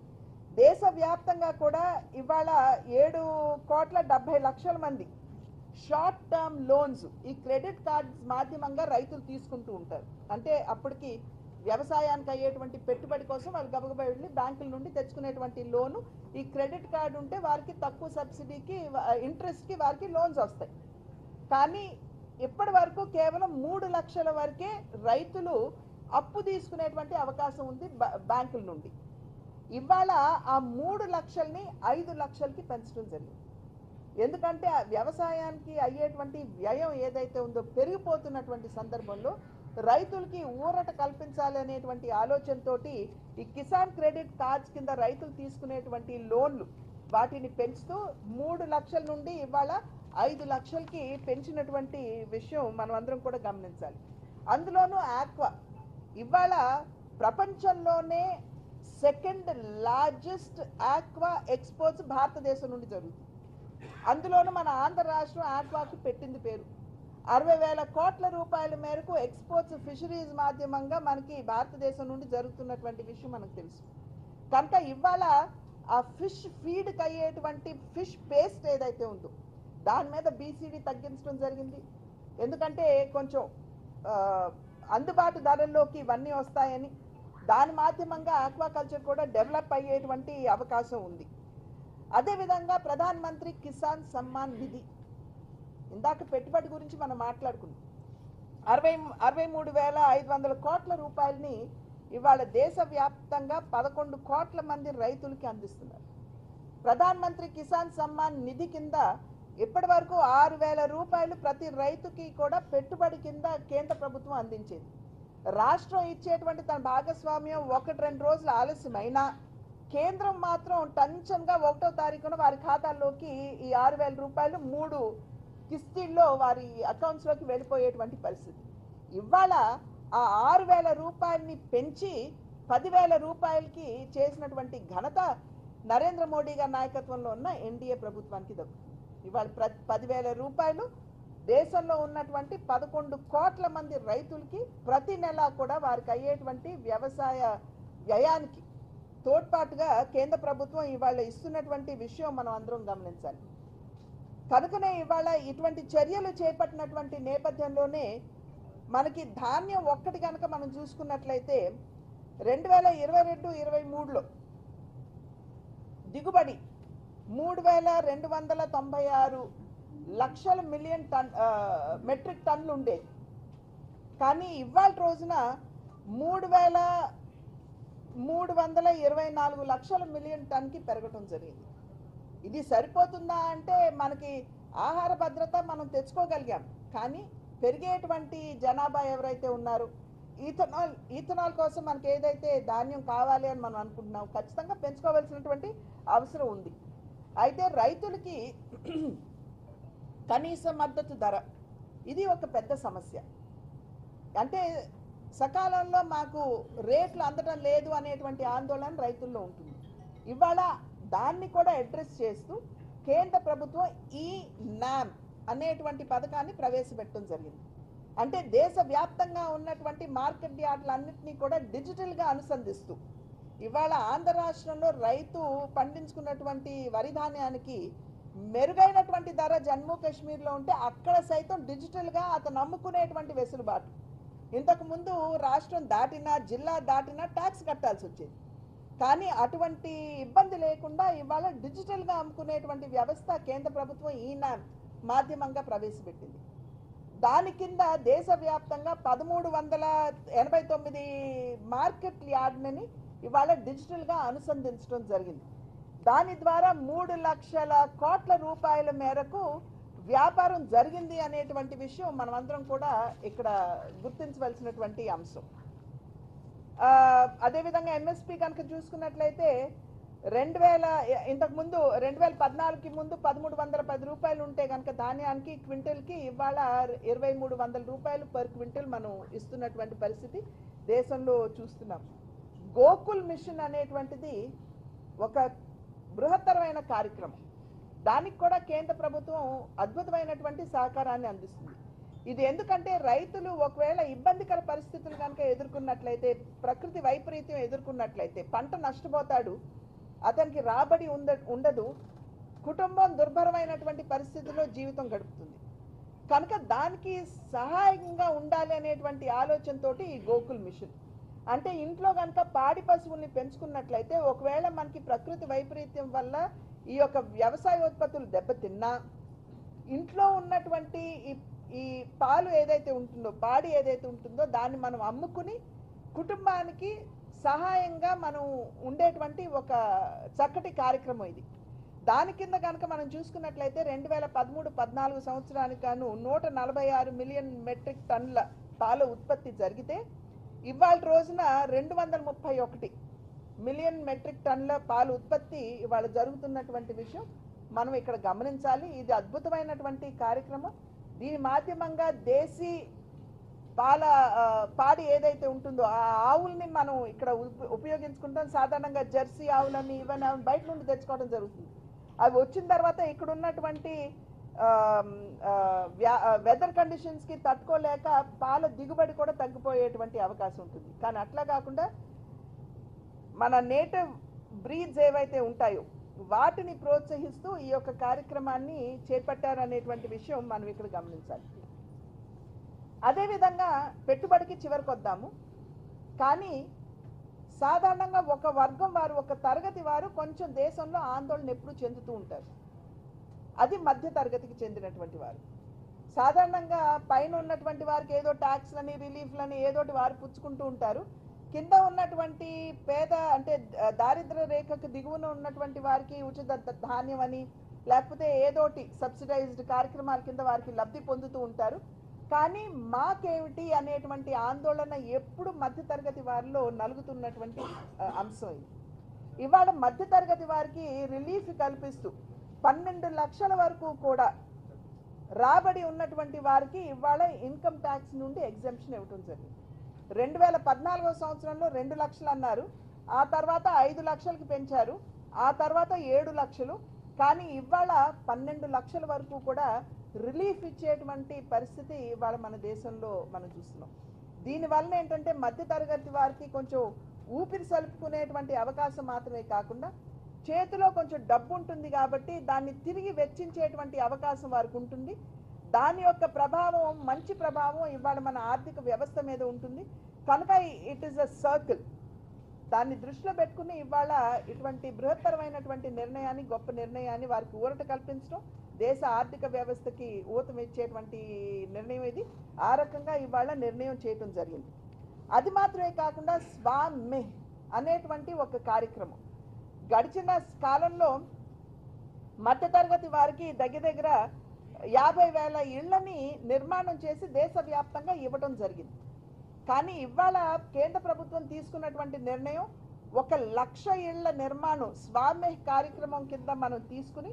దేశవ్యాప్తంగా కూడా ఇవాళ 7,70,00,000 మంది షార్ట్ టర్మ్ లోన్స్ ఈ క్రెడిట్ కార్డ్స్ మాధ్యమంగా రైతులు తీసుకుంటూ ఉంటారు. అంటే అప్పటికి వ్యవసాయానికి అయ్యేటువంటి పెట్టుబడి కోసం వాళ్ళు గబగబా వెళ్ళి బ్యాంకుల నుండి తెచ్చుకునేటువంటి లోను ఈ క్రెడిట్ కార్డు ఉంటే వారికి తక్కువ సబ్సిడీకి, ఇంట్రెస్ట్కి వారికి లోన్స్ వస్తాయి. కానీ ఇప్పటి వరకు కేవలం 3 లక్షల వరకే రైతులు అప్పు తీసుకునేటువంటి అవకాశం ఉంది బ్యాంకుల నుండి. ఇవాళ ఆ 3 లక్షల్ని 5 లక్షలకి పెంచడం జరిగింది. ఎందుకంటే వ్యవసాయానికి అయ్యేటువంటి వ్యయం ఏదైతే ఉందో పెరిగిపోతున్నటువంటి సందర్భంలో రైతులకి ఊరట కల్పించాలి అనేటువంటి ఆలోచనతోటి ఈ కిసాన్ క్రెడిట్ కార్డ్స్ కింద రైతులు తీసుకునేటువంటి లోన్లు వాటిని పెంచుతూ 3 లక్షల నుండి ఇవాళ 5 లక్షలకి పెంచినటువంటి విషయం మనం అందరం కూడా గమనించాలి. అందులోనూ ఆక్వా ఇవాళ ప్రపంచంలోనే సెకండ్ లార్జెస్ట్ ఆక్వా ఎక్స్పోర్ట్స్ భారతదేశం నుండి జరుగుతుంది. అందులోనూ మన ఆంధ్ర రాష్ట్రం ఆక్వాకి పెట్టింది పేరు. 60,000 కోట్ల రూపాయల మేరకు ఎక్స్పోర్ట్స్ ఫిషరీస్ మాధ్యమంగా మనకి భారతదేశం నుండి జరుగుతున్నటువంటి విషయం మనకు తెలుసు. కనుక ఇవాళ ఆ ఫిష్ ఫీడ్కి అయ్యేటువంటి ఫిష్ పేస్ట్ ఏదైతే ఉందో దాని మీద బీసీడీ తగ్గించడం జరిగింది. ఎందుకంటే కొంచెం అందుబాటు ధరల్లోకి ఇవన్నీ వస్తాయని, దాని మాధ్యమంగా ఆక్వాకల్చర్ కూడా డెవలప్ అయ్యేటువంటి అవకాశం ఉంది. అదేవిధంగా ప్రధాన మంత్రి కిసాన్ సమ్మాన్ నిధి, ఇందాక పెట్టుబడి గురించి మనం మాట్లాడుకున్నాం. 63,500 కోట్ల రూపాయలని ఇవాళ దేశవ్యాప్తంగా 11 కోట్ల మంది రైతులకి అందిస్తున్నారు. ప్రధాన మంత్రి కిసాన్ సమ్మాన్ నిధి కింద ఇప్పటి వరకు 6,000 రూపాయలు ప్రతి రైతుకి కూడా పెట్టుబడి కింద కేంద్ర ప్రభుత్వం అందించేది. రాష్ట్రం ఇచ్చేటువంటి తన భాగస్వామ్యం 1-2 రోజులు ఆలస్యమైనా కేంద్రం మాత్రం టెన్షన్గా 1వ తారీఖున వారి ఖాతాల్లోకి ఈ 6,000 రూపాయలు 3 కిస్తీల్లో వారి అకౌంట్స్లోకి వెళ్ళిపోయేటువంటి పరిస్థితి. ఇవాళ ఆ 6,000 రూపాయలని పెంచి 10,000 రూపాయలకి చేసినటువంటి ఘనత నరేంద్ర మోడీ గారి నాయకత్వంలో ఉన్న ఎన్డీఏ ప్రభుత్వానికి దక్కుతుంది. ఇవాళ 10,000 రూపాయలు దేశంలో ఉన్నటువంటి 11 కోట్ల మంది రైతులకి ప్రతి నెల కూడా వారికి అయ్యేటువంటి వ్యవసాయ వ్యయానికి తోడ్పాటుగా కేంద్ర ప్రభుత్వం ఇవాళ ఇస్తున్నటువంటి విషయం మనం అందరం గమనించాలి. కనుకనే ఇవాళ ఇటువంటి చర్యలు చేపట్టినటువంటి నేపథ్యంలోనే మనకి ధాన్యం ఒక్కటి కనుక మనం చూసుకున్నట్లయితే 2022-23లో దిగుబడి 3,296 లక్షల మెట్రిక్ టన్నులు ఉండేది. కానీ ఇవాళ రోజున 3,324 లక్షల టన్కి పెరగటం జరిగింది. ఇది సరిపోతుందా అంటే మనకి ఆహార భద్రత మనం తెచ్చుకోగలిగాం, కానీ పెరిగేటువంటి జనాభా ఎవరైతే ఉన్నారో ఈథనాల్ కోసం మనకి ఏదైతే ధాన్యం కావాలి అని మనం అనుకుంటున్నాం, ఖచ్చితంగా పెంచుకోవాల్సినటువంటి అవసరం ఉంది. అయితే రైతులకి కనీస మద్దతు ధర ఇది ఒక పెద్ద సమస్య. అంటే సకాలంలో మాకు రేట్లు అందడం లేదు అనేటువంటి ఆందోళన రైతుల్లో ఉంటుంది. ఇవాళ దాన్ని కూడా అడ్రస్ చేస్తూ కేంద్ర ప్రభుత్వం ఈ నామ్ అనేటువంటి పథకాన్ని ప్రవేశపెట్టడం జరిగింది. అంటే దేశవ్యాప్తంగా ఉన్నటువంటి మార్కెట్ యార్డులన్నింటినీ కూడా డిజిటల్గా అనుసంధిస్తూ ఇవాళ ఆంధ్ర రాష్ట్రంలో రైతు పండించుకున్నటువంటి వరి ధాన్యానికి మెరుగైనటువంటి ధర జమ్మూ కాశ్మీర్లో ఉంటే అక్కడ సైతం డిజిటల్గా అతను అమ్ముకునేటువంటి వెసులుబాటు. ఇంతకుముందు రాష్ట్రం దాటినా జిల్లా దాటినా ట్యాక్స్ కట్టాల్సి వచ్చేది, కానీ అటువంటి ఇబ్బంది లేకుండా ఇవాళ డిజిటల్గా అమ్ముకునేటువంటి వ్యవస్థ కేంద్ర ప్రభుత్వం ఈ నామ్ మాధ్యమంగా ప్రవేశపెట్టింది. దాని కింద దేశవ్యాప్తంగా 1389 మార్కెట్ యార్డ్ని ఇవాళ డిజిటల్గా అనుసంధించడం జరిగింది. దాని ద్వారా 3 లక్షల కోట్ల రూపాయల మేరకు వ్యాపారం జరిగింది అనేటువంటి విషయం మనమందరం కూడా ఇక్కడ గుర్తించవలసినటువంటి అంశం. అదేవిధంగా ఎంఎస్పి కనుక చూసుకున్నట్లయితే 2014కి ముందు 1310 రూపాయలు ఉంటే కనుక ధాన్యానికి క్వింటల్కి ఇవాళ 2300 రూపాయలు పర్ క్వింటల్ మనం ఇస్తున్నటువంటి పరిస్థితి దేశంలో చూస్తున్నాం. గోకుల్ మిషన్ అనేటువంటిది ఒక బృహత్తరమైన కార్యక్రమం. దానికి కూడా కేంద్ర ప్రభుత్వం అద్భుతమైనటువంటి సహకారాన్ని అందిస్తుంది. ఇది ఎందుకంటే రైతులు ఒకవేళ ఇబ్బందికర పరిస్థితులు కనుక ఎదుర్కొన్నట్లయితే, ప్రకృతి వైపరీత్యం ఎదుర్కొన్నట్లయితే పంట నష్టపోతాడు, అతనికి రాబడి ఉండదు, కుటుంబం దుర్భరమైనటువంటి పరిస్థితుల్లో జీవితం గడుపుతుంది. కనుక దానికి సహాయంగా ఉండాలి అనేటువంటి ఆలోచనతోటి ఈ గోకుల్ మిషన్. అంటే ఇంట్లో కనుక పాడి పశువుల్ని పెంచుకున్నట్లయితే ఒకవేళ మనకి ప్రకృతి వైపరీత్యం వల్ల ఈ యొక్క వ్యవసాయోత్పత్తులు దెబ్బతిన్నా ఇంట్లో ఉన్నటువంటి ఈ పాలు ఏదైతే ఉంటుందో, పాడి ఏదైతే ఉంటుందో దాన్ని మనం అమ్ముకుని కుటుంబానికి సహాయంగా మనం ఉండేటువంటి ఒక చక్కటి కార్యక్రమం ఇది. దాని కింద కనుక మనం చూసుకున్నట్లయితే 2013-14 సంవత్సరానికి గాను 146 మిలియన్ మెట్రిక్ టన్నుల పాల ఉత్పత్తి జరిగితే ఇవాళ రోజున 231 మిలియన్ మెట్రిక్ టన్నుల పాల ఉత్పత్తి ఇవాళ జరుగుతున్నటువంటి విషయం మనం ఇక్కడ గమనించాలి. ఇది అద్భుతమైనటువంటి కార్యక్రమం. దీని మాధ్యమంగా దేశీ పాడి ఏదైతే ఉంటుందో ఆ ఆవుల్ని మనం ఇక్కడ ఉపయోగించుకుంటాం. సాధారణంగా జెర్సీ ఆవులని ఇవన్నీ బయట నుండి తెచ్చుకోవడం జరుగుతుంది. అవి వచ్చిన తర్వాత ఇక్కడ ఉన్నటువంటి వెదర్ కండిషన్స్కి తట్టుకోలేక పాల దిగుబడి కూడా తగ్గిపోయేటువంటి అవకాశం ఉంటుంది. కానీ అట్లా కాకుండా మన నేటివ్ బ్రీడ్స్ ఏవైతే ఉంటాయో వాటిని ప్రోత్సహిస్తూ ఈ యొక్క కార్యక్రమాన్ని చేపట్టారనేటువంటి విషయం మనం ఇక్కడ గమనించాలి. అదేవిధంగా పెట్టుబడికి చివరికి వద్దాము. కానీ సాధారణంగా ఒక వర్గం వారు, ఒక తరగతి వారు కొంచెం దేశంలో ఆందోళన ఎప్పుడు చెందుతూ ఉంటారు. అది మధ్య తరగతికి చెందినటువంటి వారు. సాధారణంగా పైన ఉన్నటువంటి వారికి ఏదో ట్యాక్స్లని రిలీఫ్లని ఏదోటి వారు పుచ్చుకుంటూ ఉంటారు. కింద ఉన్నటువంటి పేద అంటే దారిద్ర రేఖకు దిగువన ఉన్నటువంటి వారికి ఉచిత ధాన్యం అని లేకపోతే ఏదోటి సబ్సిడైజ్డ్ కార్యక్రమాల కింద వారికి లబ్ధి పొందుతూ ఉంటారు. కానీ మాకేమిటి అనేటువంటి ఆందోళన ఎప్పుడు మధ్యతరగతి వారిలో నలుగుతున్నటువంటి అంశం ఇది. ఇవాళ మధ్యతరగతి వారికి రిలీఫ్ కల్పిస్తూ 12 లక్షల వరకు కూడా రాబడి ఉన్నటువంటి వారికి ఇవాళ ఇన్కమ్ ట్యాక్స్ నుండి ఎగ్జెంప్షన్ ఇవ్వడం జరిగింది. 2014 సంవత్సరంలో 2 లక్షలు అన్నారు, ఆ తర్వాత 5 లక్షలకి పెంచారు, ఆ తర్వాత 7 లక్షలు. కానీ ఇవాళ 12 లక్షల వరకు కూడా రిలీఫ్ ఇచ్చేటువంటి పరిస్థితి ఇవాళ మన దేశంలో మనం చూస్తున్నాం. దీనివల్ల ఏంటంటే మధ్యతరగతి వారికి కొంచెం ఊపిరి సలుపుకునేటువంటి అవకాశం మాత్రమే కాకుండా చేతిలో కొంచెం డబ్బు ఉంటుంది కాబట్టి దాన్ని తిరిగి వెచ్చించేటువంటి అవకాశం వారికి ఉంటుంది. దాని యొక్క ప్రభావం, మంచి ప్రభావం ఇవాళ మన ఆర్థిక వ్యవస్థ మీద ఉంటుంది. కనుక ఇట్ ఈస్ అ సర్కిల్. దాన్ని దృష్టిలో పెట్టుకుని ఇవాళ ఇటువంటి బృహత్తరమైనటువంటి నిర్ణయాన్ని, గొప్ప నిర్ణయాన్ని వారికి ఊరట కల్పించడం, దేశ ఆర్థిక వ్యవస్థకి ఊతం ఇచ్చేటువంటి నిర్ణయం ఇది. ఆ రకంగా ఇవాళ నిర్ణయం చేయటం జరిగింది. అది మాత్రమే కాకుండా స్వామి అనేటువంటి ఒక కార్యక్రమం గడిచిన కాలంలో మధ్యతరగతి వారికి దగ్గర 50,000 ఇళ్లని నిర్మాణం చేసి దేశవ్యాప్తంగా ఇవ్వడం జరిగింది. కానీ ఇవాళ కేంద్ర ప్రభుత్వం తీసుకున్నటువంటి నిర్ణయం 1,00,000 ఇళ్ల నిర్మాణం స్వామి కార్యక్రమం కింద మనం తీసుకుని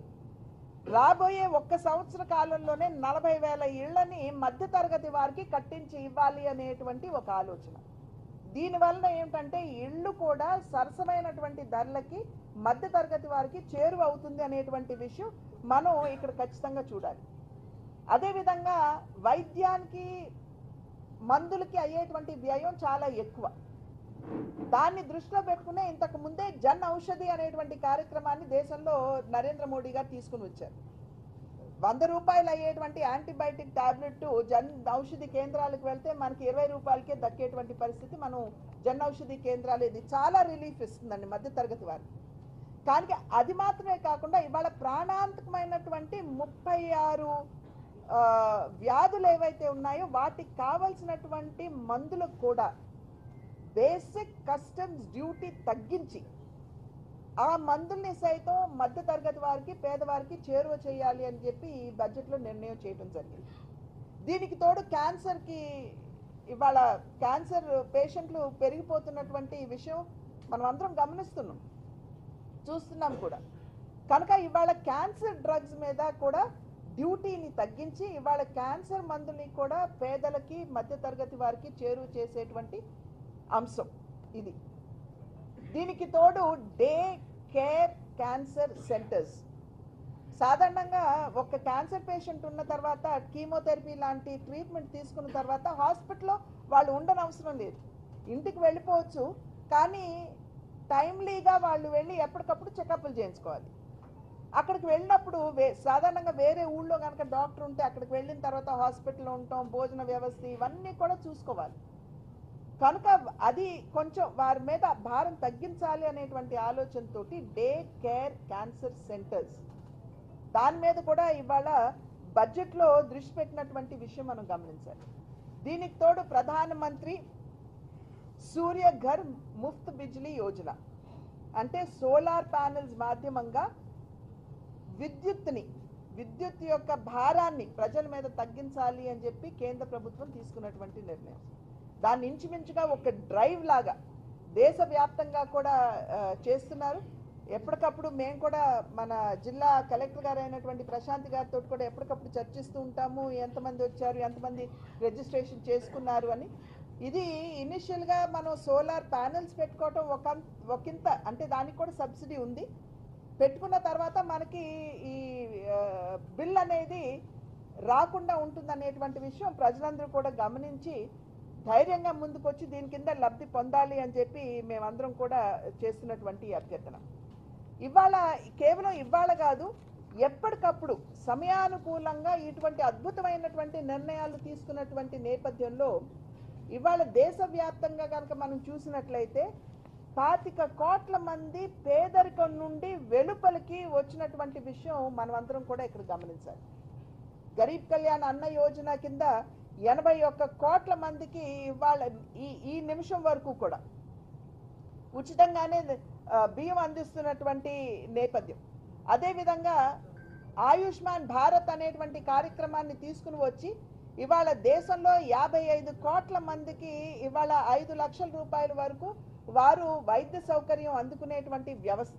రాబోయే 1 సంవత్సర కాలంలోనే 40,000 ఇళ్లని మధ్యతరగతి వారికి కట్టించి ఇవ్వాలి అనేటువంటి ఒక ఆలోచన. దీనివల్ల ఏమిటంటే ఇళ్ళు కూడా సరసమైనటువంటి ధరలకి మధ్యతరగతి వారికి చేరువ అవుతుంది అనేటువంటి విషయం మనం ఇక్కడ ఖచ్చితంగా చూడాలి. అదేవిధంగా వైద్యానికి, మందులకి అయ్యేటువంటి వ్యయం చాలా ఎక్కువ. దాన్ని దృష్టిలో పెట్టుకునే ఇంతకు ముందే జన్ ఔషధి అనేటువంటి కార్యక్రమాన్ని దేశంలో నరేంద్ర మోడీ గారు తీసుకుని వచ్చారు. 100 రూపాయలు అయ్యేటువంటి యాంటీబయాటిక్ టాబ్లెట్ జన్ ఔషధి కేంద్రాలకు వెళ్తే మనకి 20 రూపాయలకే దక్కేటువంటి పరిస్థితి మనం జన్ ఔషధి కేంద్రాలు, ఇది చాలా రిలీఫ్ ఇస్తుందండి మధ్యతరగతి వారికి. కానీ అది మాత్రమే కాకుండా ఇవాళ ప్రాణాంతకమైనటువంటి 36 వ్యాధులు ఏవైతే ఉన్నాయో వాటికి కావలసినటువంటి మందులకు కూడా బేసిక్ కస్టమ్స్ డ్యూటీ తగ్గించి ఆ మందుల్ని సైతం మధ్యతరగతి వారికి, పేదవారికి చేరువ చేయాలి అని చెప్పి ఈ బడ్జెట్లో నిర్ణయం చేయడం జరిగింది. దీనికి తోడు క్యాన్సర్కి, ఇవాళ క్యాన్సర్ పేషెంట్లు పెరిగిపోతున్నటువంటి విషయం మనం అందరం గమనిస్తున్నాం, చూస్తున్నాం కూడా. కనుక ఇవాళ క్యాన్సర్ డ్రగ్స్ మీద కూడా డ్యూటీని తగ్గించి ఇవాళ క్యాన్సర్ మందుల్ని కూడా పేదలకి, మధ్యతరగతి వారికి చేరువ చేసేటువంటి అంశం ఇది. దీనికి తోడు డే కేర్ క్యాన్సర్ సెంటర్స్. సాధారణంగా ఒక క్యాన్సర్ పేషెంట్ ఉన్న తర్వాత కీమోథెరపీ లాంటి ట్రీట్మెంట్ తీసుకున్న తర్వాత హాస్పిటల్లో వాళ్ళు ఉండనవసరం లేదు, ఇంటికి వెళ్ళిపోవచ్చు. కానీ టైమ్లీగా వాళ్ళు వెళ్ళి ఎప్పటికప్పుడు చెకప్లు చేయించుకోవాలి. అక్కడికి వెళ్ళినప్పుడు సాధారణంగా వేరే ఊళ్ళో కనుక డాక్టర్ ఉంటే అక్కడికి వెళ్ళిన తర్వాత హాస్పిటల్లో ఉంటాం, భోజన వ్యవస్థ ఇవన్నీ కూడా చూసుకోవాలి. కనుక అది కొంచెం వారి మీద భారం తగ్గించాలి అనేటువంటి ఆలోచనతోటి డే కేర్ క్యాన్సర్ సెంటర్స్, దాని మీద కూడా ఇవాళ బడ్జెట్లో దృష్టి పెట్టినటువంటి విషయం మనం గమనించాలి. దీనికి తోడు ప్రధానమంత్రి సూర్య ఘర్ ముఫ్త్ బిజ్లీ యోజన, అంటే సోలార్ ప్యానెల్స్ మాధ్యమంగా విద్యుత్ యొక్క భారాన్ని ప్రజల మీద తగ్గించాలి అని చెప్పి కేంద్ర ప్రభుత్వం తీసుకున్నటువంటి నిర్ణయం. దాన్ని ఇంచుమించుగా ఒక డ్రైవ్ లాగా దేశవ్యాప్తంగా కూడా చేస్తున్నారు. ఎప్పటికప్పుడు మేము కూడా మన జిల్లా కలెక్టర్ గారు అయినటువంటి ప్రశాంత్ గారితో కూడా ఎప్పటికప్పుడు చర్చిస్తూ ఉంటాము, ఎంతమంది వచ్చారు, ఎంతమంది రిజిస్ట్రేషన్ చేసుకున్నారు అని. ఇది ఇనిషియల్గా మనం సోలార్ ప్యానెల్స్ పెట్టుకోవటం ఒకంత, అంటే దానికి కూడా సబ్సిడీ ఉంది. పెట్టుకున్న తర్వాత మనకి ఈ బిల్ అనేది రాకుండా ఉంటుందనేటువంటి విషయం ప్రజలందరూ కూడా గమనించి ధైర్యంగా ముందుకొచ్చి దీని కింద లబ్ధి పొందాలి అని చెప్పి మేమందరం కూడా చేస్తున్నటువంటి అభ్యర్థన. కేవలం ఇవాళ కాదు, ఎప్పటికప్పుడు సమయానుకూలంగా ఇటువంటి అద్భుతమైనటువంటి నిర్ణయాలు తీసుకున్నటువంటి నేపథ్యంలో ఇవాళ దేశవ్యాప్తంగా కనుక మనం చూసినట్లయితే 25 కోట్ల మంది పేదరికం నుండి వెలుపలికి వచ్చినటువంటి విషయం మనమందరం కూడా ఇక్కడ గమనించాలి. గరీబ్ కళ్యాణ్ అన్న యోజన కింద 81 కోట్ల మందికి ఇవాళ ఈ నిమిషం వరకు కూడా ఉచితంగానే బియ్యం అందిస్తున్నటువంటి నేపథ్యం. అదేవిధంగా ఆయుష్మాన్ భారత్ అనేటువంటి కార్యక్రమాన్ని తీసుకుని వచ్చి ఇవాళ దేశంలో 55 కోట్ల మందికి ఇవాళ 5 లక్షల రూపాయల వరకు వారు వైద్య సౌకర్యం అందుకునేటువంటి వ్యవస్థ.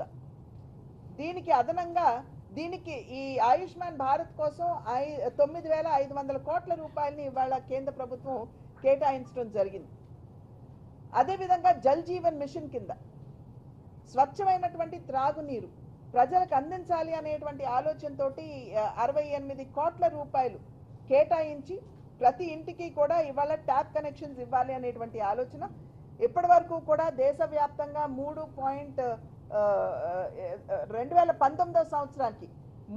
దీనికి అదనంగా ఈ ఆయుష్మాన్ భారత్ కోసం 9,500 కోట్ల రూపాయలని ఇవాళ కేంద్ర ప్రభుత్వం కేటాయించడం జరిగింది. అదేవిధంగా జల్ జీవన్ మిషన్ కింద స్వచ్ఛమైనటువంటి త్రాగునీరు ప్రజలకు అందించాలి అనేటువంటి ఆలోచనతోటి 68 కోట్ల రూపాయలు కేటాయించి ప్రతి ఇంటికి కూడా ఇవాళ ట్యాప్ కనెక్షన్స్ ఇవ్వాలి అనేటువంటి ఆలోచన. ఇప్పటి వరకు కూడా దేశవ్యాప్తంగా 2019 సంవత్సరానికి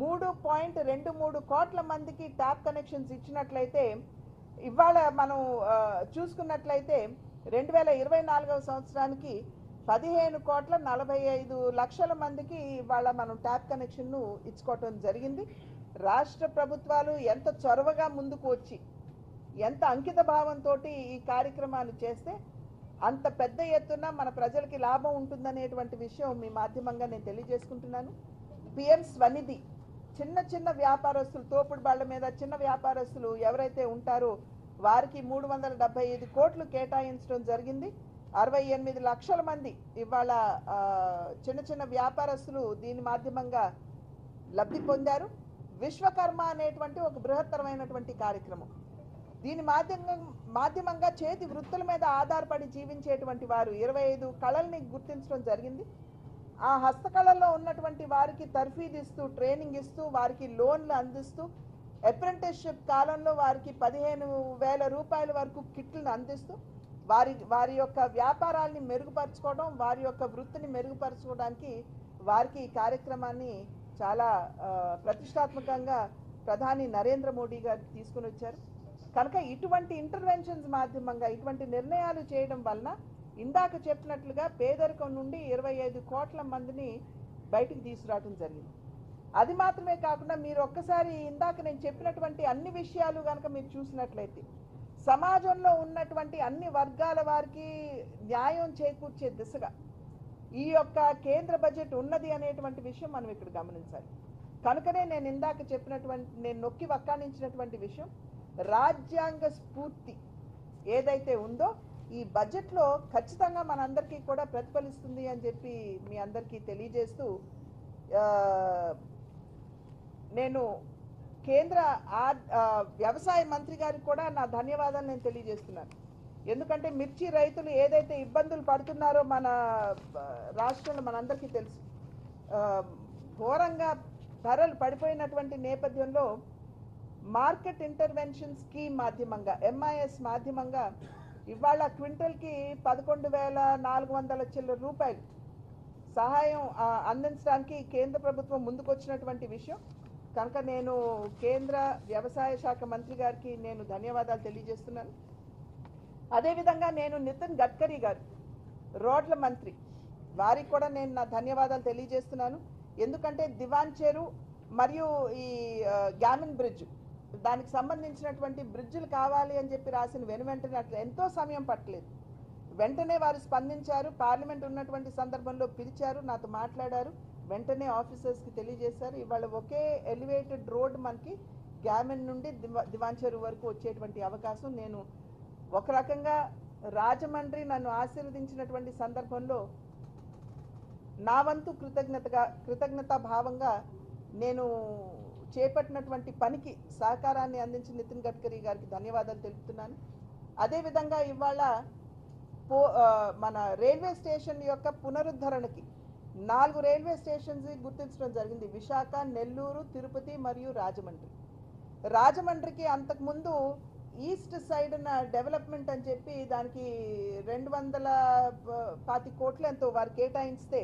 3.23 కోట్ల మందికి ట్యాప్ కనెక్షన్స్ ఇచ్చినట్లయితే ఇవాళ మనం చూసుకున్నట్లయితే 2024 సంవత్సరానికి 15,45,00,000 మందికి ఇవాళ మనం ట్యాప్ కనెక్షన్ను ఇచ్చుకోవటం జరిగింది. రాష్ట్ర ప్రభుత్వాలు ఎంత చొరవగా ముందుకు వచ్చి ఎంత అంకిత భావంతో ఈ కార్యక్రమాలు చేస్తే అంత పెద్ద ఎత్తున మన ప్రజలకి లాభం ఉంటుందనేటువంటి విషయం మీ మాధ్యమంగా నేను తెలియజేసుకుంటున్నాను. పిఎం స్వనిధి చిన్న చిన్న వ్యాపారస్తులు, తోపుడు బాళ్ల మీద చిన్న వ్యాపారస్తులు ఎవరైతే ఉంటారో వారికి 375 కోట్లు కేటాయించడం జరిగింది. 68 లక్షల మంది ఇవాళ చిన్న చిన్న వ్యాపారస్తులు దీని మాధ్యమంగా లబ్ధి పొందారు. విశ్వకర్మ అనేటువంటి ఒక బృహత్తరమైనటువంటి కార్యక్రమం. దీని మాధ్యమంగా చేతి వృత్తుల మీద ఆధారపడి జీవించేటువంటి వారు 25 కళల్ని గుర్తించడం జరిగింది. ఆ హస్తకళల్లో ఉన్నటువంటి వారికి తర్ఫీదు ఇస్తూ, ట్రైనింగ్ ఇస్తూ, వారికి లోన్లు అందిస్తూ, అప్రెంటిస్షిప్ కాలంలో వారికి 15,000 రూపాయల వరకు కిట్లను అందిస్తూ వారి యొక్క వ్యాపారాల్ని మెరుగుపరచుకోవడం, వారి యొక్క వృత్తిని మెరుగుపరచుకోవడానికి వారికి ఈ కార్యక్రమాన్ని చాలా ప్రతిష్టాత్మకంగా ప్రధాని నరేంద్ర మోడీ గారు తీసుకుని వచ్చారు. కనుక ఇటువంటి ఇంటర్వెన్షన్స్ మాధ్యమంగా ఇటువంటి నిర్ణయాలు చేయడం వలన ఇందాక చెప్పినట్లుగా పేదరికం నుండి 25 కోట్ల మందిని బయటికి తీసుకురావడం జరిగింది. అది మాత్రమే కాకుండా మీరు ఒక్కసారి ఇందాక నేను చెప్పినటువంటి అన్ని విషయాలు కనుక మీరు చూసినట్లయితే సమాజంలో ఉన్నటువంటి అన్ని వర్గాల వారికి న్యాయం చేకూర్చే దిశగా ఈ యొక్క కేంద్ర బడ్జెట్ ఉన్నది అనేటువంటి విషయం మనం ఇక్కడ గమనించాలి. కనుకనే నేను ఇందాక చెప్పినటువంటి, నేను నొక్కి వక్కాణించినటువంటి విషయం, రాజ్యాంగ స్ఫూర్తి ఏదైతే ఉందో ఈ బడ్జెట్లో ఖచ్చితంగా మనందరికీ కూడా ప్రతిఫలిస్తుంది అని చెప్పి మీ అందరికీ తెలియజేస్తూ నేను కేంద్ర వ్యవసాయ మంత్రి గారికి కూడా నా ధన్యవాదాలు నేను తెలియజేస్తున్నాను. ఎందుకంటే మిర్చి రైతులు ఏదైతే ఇబ్బందులు పడుతున్నారో మన రాష్ట్రంలో మనందరికీ తెలుసు. ఘోరంగా ధరలు పడిపోయినటువంటి నేపథ్యంలో మార్కెట్ ఇంటర్వెన్షన్ స్కీమ్ మాధ్యమంగా, MIS మాధ్యమంగా ఇవాళ క్వింటల్కి 11,400 చిల్లర రూపాయలు సహాయం అందించడానికి కేంద్ర ప్రభుత్వం ముందుకొచ్చినటువంటి విషయం. కనుక నేను కేంద్ర వ్యవసాయ శాఖ మంత్రి గారికి నేను ధన్యవాదాలు తెలియజేస్తున్నాను. అదేవిధంగా నేను నితిన్ గడ్కరీ గారు, రోడ్ల మంత్రి, వారికి కూడా నేను నా ధన్యవాదాలు తెలియజేస్తున్నాను. ఎందుకంటే దివాన్ చెరు మరియు ఈ గ్యామిన్ బ్రిడ్జ్, దానికి సంబంధించినటువంటి బ్రిడ్జిలు కావాలి అని చెప్పి రాసిన వెంటనే అట్లా ఎంతో సమయం పట్టలేదు. వెంటనే వారు స్పందించారు. పార్లమెంట్ ఉన్నటువంటి సందర్భంలో పిలిచారు, నాతో మాట్లాడారు, వెంటనే ఆఫీసర్స్కి తెలియజేశారు. ఇవాళ ఒకే ఎలివేటెడ్ రోడ్ మనకి గ్యామిన్ నుండి దివాన్ చెరువు వరకు వచ్చేటువంటి అవకాశం. నేను ఒక రకంగా రాజమండ్రి నన్ను ఆశీర్వదించినటువంటి సందర్భంలో నా వంతు కృతజ్ఞతా భావంగా నేను చేపట్టినటువంటి పనికి సహకారాన్ని అందించిన నితిన్ గడ్కరీ గారికి ధన్యవాదాలు తెలుపుతున్నాను. అదేవిధంగా ఇవాళ మన రైల్వే స్టేషన్ యొక్క పునరుద్ధరణకి 4 రైల్వే స్టేషన్స్ గుర్తించడం జరిగింది. విశాఖ, నెల్లూరు, తిరుపతి మరియు రాజమండ్రి. రాజమండ్రికి అంతకుముందు ఈస్ట్ సైడ్ డెవలప్మెంట్ అని చెప్పి దానికి 220 కోట్లు ఎంతో వారు కేటాయిస్తే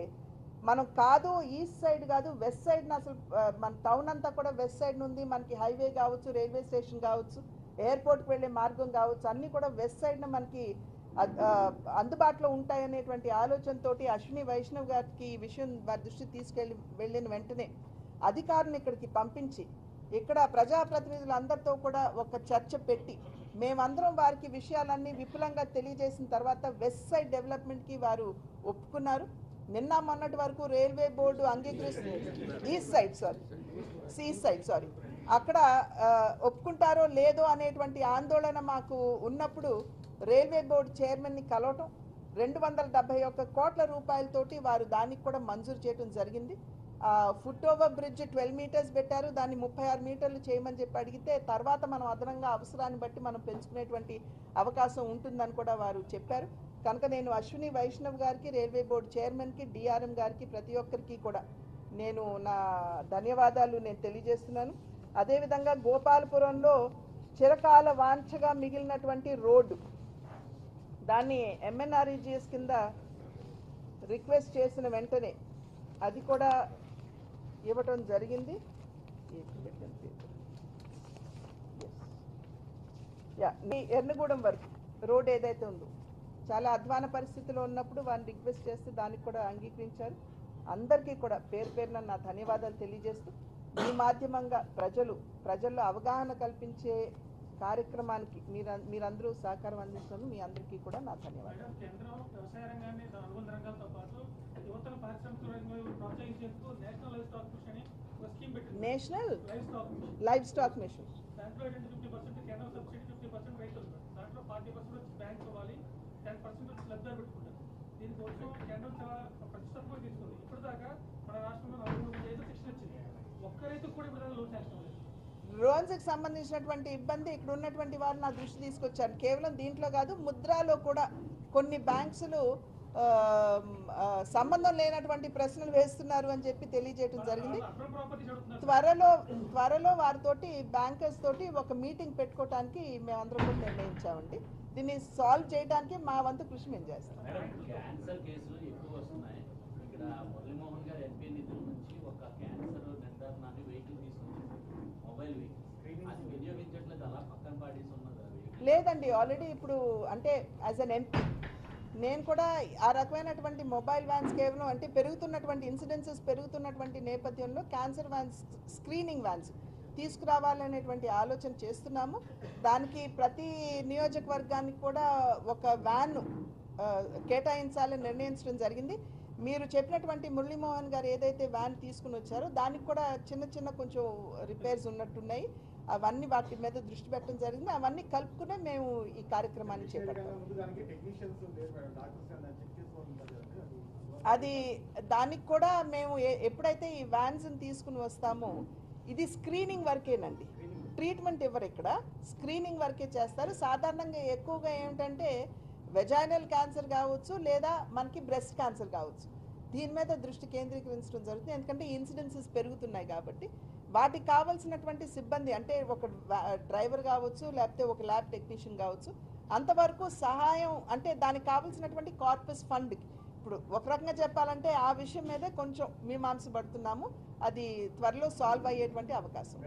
మనం కాదు, ఈస్ట్ సైడ్ కాదు, వెస్ట్ సైడ్, అసలు మన టౌన్ అంతా కూడా వెస్ట్ సైడ్ నుండి మనకి హైవే కావచ్చు, రైల్వే స్టేషన్ కావచ్చు, ఎయిర్పోర్ట్కి వెళ్ళే మార్గం కావచ్చు, అన్నీ కూడా వెస్ట్ సైడ్న మనకి అందుబాటులో ఉంటాయనేటువంటి ఆలోచనతోటి అశ్విని వైష్ణవ్ గారికి ఈ విషయం వారి దృష్టి వెళ్ళిన వెంటనే అధికారులను ఇక్కడికి పంపించి ఇక్కడ ప్రజాప్రతినిధులందరితో కూడా ఒక చర్చ పెట్టి మేమందరం వారికి విషయాలన్నీ విపులంగా తెలియజేసిన తర్వాత వెస్ట్ సైడ్ డెవలప్మెంట్కి వారు ఒప్పుకున్నారు. నిన్న మొన్నటి వరకు రైల్వే బోర్డు అంగీకరిస్తుంది, ఈస్ట్ సైడ్ సారీ అక్కడ ఒప్పుకుంటారో లేదో అనేటువంటి ఆందోళన మాకు ఉన్నప్పుడు రైల్వే బోర్డు చైర్మన్ని కలవటం, 271 కోట్ల రూపాయలతోటి వారు దానికి కూడా మంజూరు చేయడం జరిగింది. ఫుట్ ఓవర్ బ్రిడ్జ్ 12 మీటర్స్ పెట్టారు, దాన్ని 36 మీటర్లు చేయమని చెప్పి అడిగితే తర్వాత మనం అదనంగా అవసరాన్ని బట్టి మనం పెంచుకునేటువంటి అవకాశం ఉంటుందని కూడా వారు చెప్పారు. కనుక నేను అశ్విని వైష్ణవ్ గారికి, రైల్వే బోర్డు చైర్మన్కి, DRM గారికి, ప్రతి ఒక్కరికి కూడా నేను నా ధన్యవాదాలు నేను తెలియజేస్తున్నాను. అదేవిధంగా గోపాలపురంలో చిరకాల వాంఛగా మిగిలినటువంటి రోడ్డు, దాన్ని MNREGS కింద రిక్వెస్ట్ చేసిన వెంటనే అది కూడా ఇవ్వటం జరిగింది. ఎర్నగూడెం వరకు రోడ్ ఏదైతే ఉందో చాలా అధ్వాన పరిస్థితిలో ఉన్నప్పుడు వారిని రిక్వెస్ట్ చేస్తే దానికి కూడా అంగీకరించారు. అందరికీ కూడా పేరు పేరున నా ధన్యవాదాలు తెలియజేస్తూ ఈ మాధ్యమంగా ప్రజల్లో అవగాహన కల్పించే కార్యక్రమానికి మీరందరూ సహకారం అందిస్తున్నారు. మీ అందరికీ కూడా నా ధన్యవాదాలు. కేంద్రం వ్యవసాయ రంగాన్ని అనుబంధ రంగాలతో పాటు యువతను పారిశ్రామిక రంగంలో ప్రోత్సహించేందుకు national livestock mission national livestock mission దాంట్లో 50% కేంద్ర సబ్సిడీ 50% రైతులు దాంట్లో 40% వచ్చి బ్యాంక్ ఇవ్వాలి 10% వచ్చి లబ్ధిదారు పెట్టుకుంటారు. దీనికోసం కేంద్రం చాలా ప్రతిష్టంగా తీసుకుంది. ఇప్పుడు దాకా మన రాష్ట్రంలో 43 రైతులు శిక్షణ వచ్చింది. ఒక్క రైతుకు కూడా ఇప్పుడు లోన్ శాంక్షన్ అవ్వలేదు. లోన్స్కి సంబంధించినటువంటి ఇబ్బంది ఇక్కడ ఉన్నటువంటి వారు నా దృష్టి తీసుకొచ్చారు. కేవలం దీంట్లో కాదు, ముద్రాలో కూడా కొన్ని బ్యాంక్స్లు సంబంధం లేనటువంటి ప్రశ్నలు వేస్తున్నారు అని చెప్పి తెలియజేయడం జరిగింది. త్వరలో వారితోటి బ్యాంకర్స్ తోటి ఒక మీటింగ్ పెట్టుకోవడానికి మేమందరం కూడా నిర్ణయించామండి. దీన్ని సాల్వ్ చేయడానికి మా వంతు కృషి మేము చేస్తాం. క్యాన్సర్ కేసులు ఎక్కువ వస్తున్నాయి. ఇక్కడ మురళీమోహన్ గారు ఎంపీ నిధుల నుంచి ఒక క్యాన్సర్ నిర్ధారణాన్ని వెహికల్ తీసుకొచ్చింది, మొబైల్ వెహికల్. అది వినియోగించట్లేదు, అలా పక్కన పాడేసి ఉన్నది. లేదండి, ఆల్రెడీ ఇప్పుడు అంటే యాజ్ అన్ ఎంపీ నేను కూడా ఆ రకమైనటువంటి మొబైల్ వ్యాన్స్ కేవలం అంటే పెరుగుతున్నటువంటి ఇన్సిడెన్సెస్ పెరుగుతున్నటువంటి నేపథ్యంలో క్యాన్సర్ వ్యాన్స్, స్క్రీనింగ్ వ్యాన్స్ తీసుకురావాలనేటువంటి ఆలోచన చేస్తున్నాము. దానికి ప్రతి నియోజకవర్గానికి కూడా ఒక వ్యాన్ కేటాయించాలని నిర్ణయించడం జరిగింది. మీరు చెప్పినటువంటి మురళీమోహన్ గారు ఏదైతే వ్యాన్ తీసుకుని వచ్చారో దానికి కూడా చిన్న కొంచెం రిపేర్స్ ఉన్నట్టున్నాయి. అవన్నీ వాటి మీద దృష్టి పెట్టడం జరిగింది. అవన్నీ కలుపుకునే మేము ఈ కార్యక్రమాన్ని చేపట్టాము. అది దానికి కూడా మేము ఎప్పుడైతే ఈ వ్యాన్స్ని తీసుకుని వస్తామో ఇది స్క్రీనింగ్ వర్కేనండి, ట్రీట్మెంట్ ఇవ్వరు. ఇక్కడ స్క్రీనింగ్ వర్కే చేస్తారు. సాధారణంగా ఎక్కువగా ఏమిటంటే వెజైనల్ క్యాన్సర్ కావచ్చు లేదా మనకి బ్రెస్ట్ క్యాన్సర్ కావచ్చు, దీని మీద దృష్టి కేంద్రీకరించడం జరుగుతుంది. ఎందుకంటే ఇన్సిడెన్సెస్ పెరుగుతున్నాయి కాబట్టి వాటికి కావాల్సినటువంటి సిబ్బంది అంటే ఒక డ్రైవర్ కావచ్చు లేకపోతే ఒక ల్యాబ్ టెక్నీషియన్ కావచ్చు, అంతవరకు సహాయం అంటే దానికి కావాల్సినటువంటి కార్పస్ ఫండ్ ఇప్పుడు ఒక రకంగా చెప్పాలంటే ఆ విషయం మీద కొంచెం మీమాంస పడుతున్నాము. అది త్వరలో సాల్వ్ అయ్యేటువంటి అవకాశం.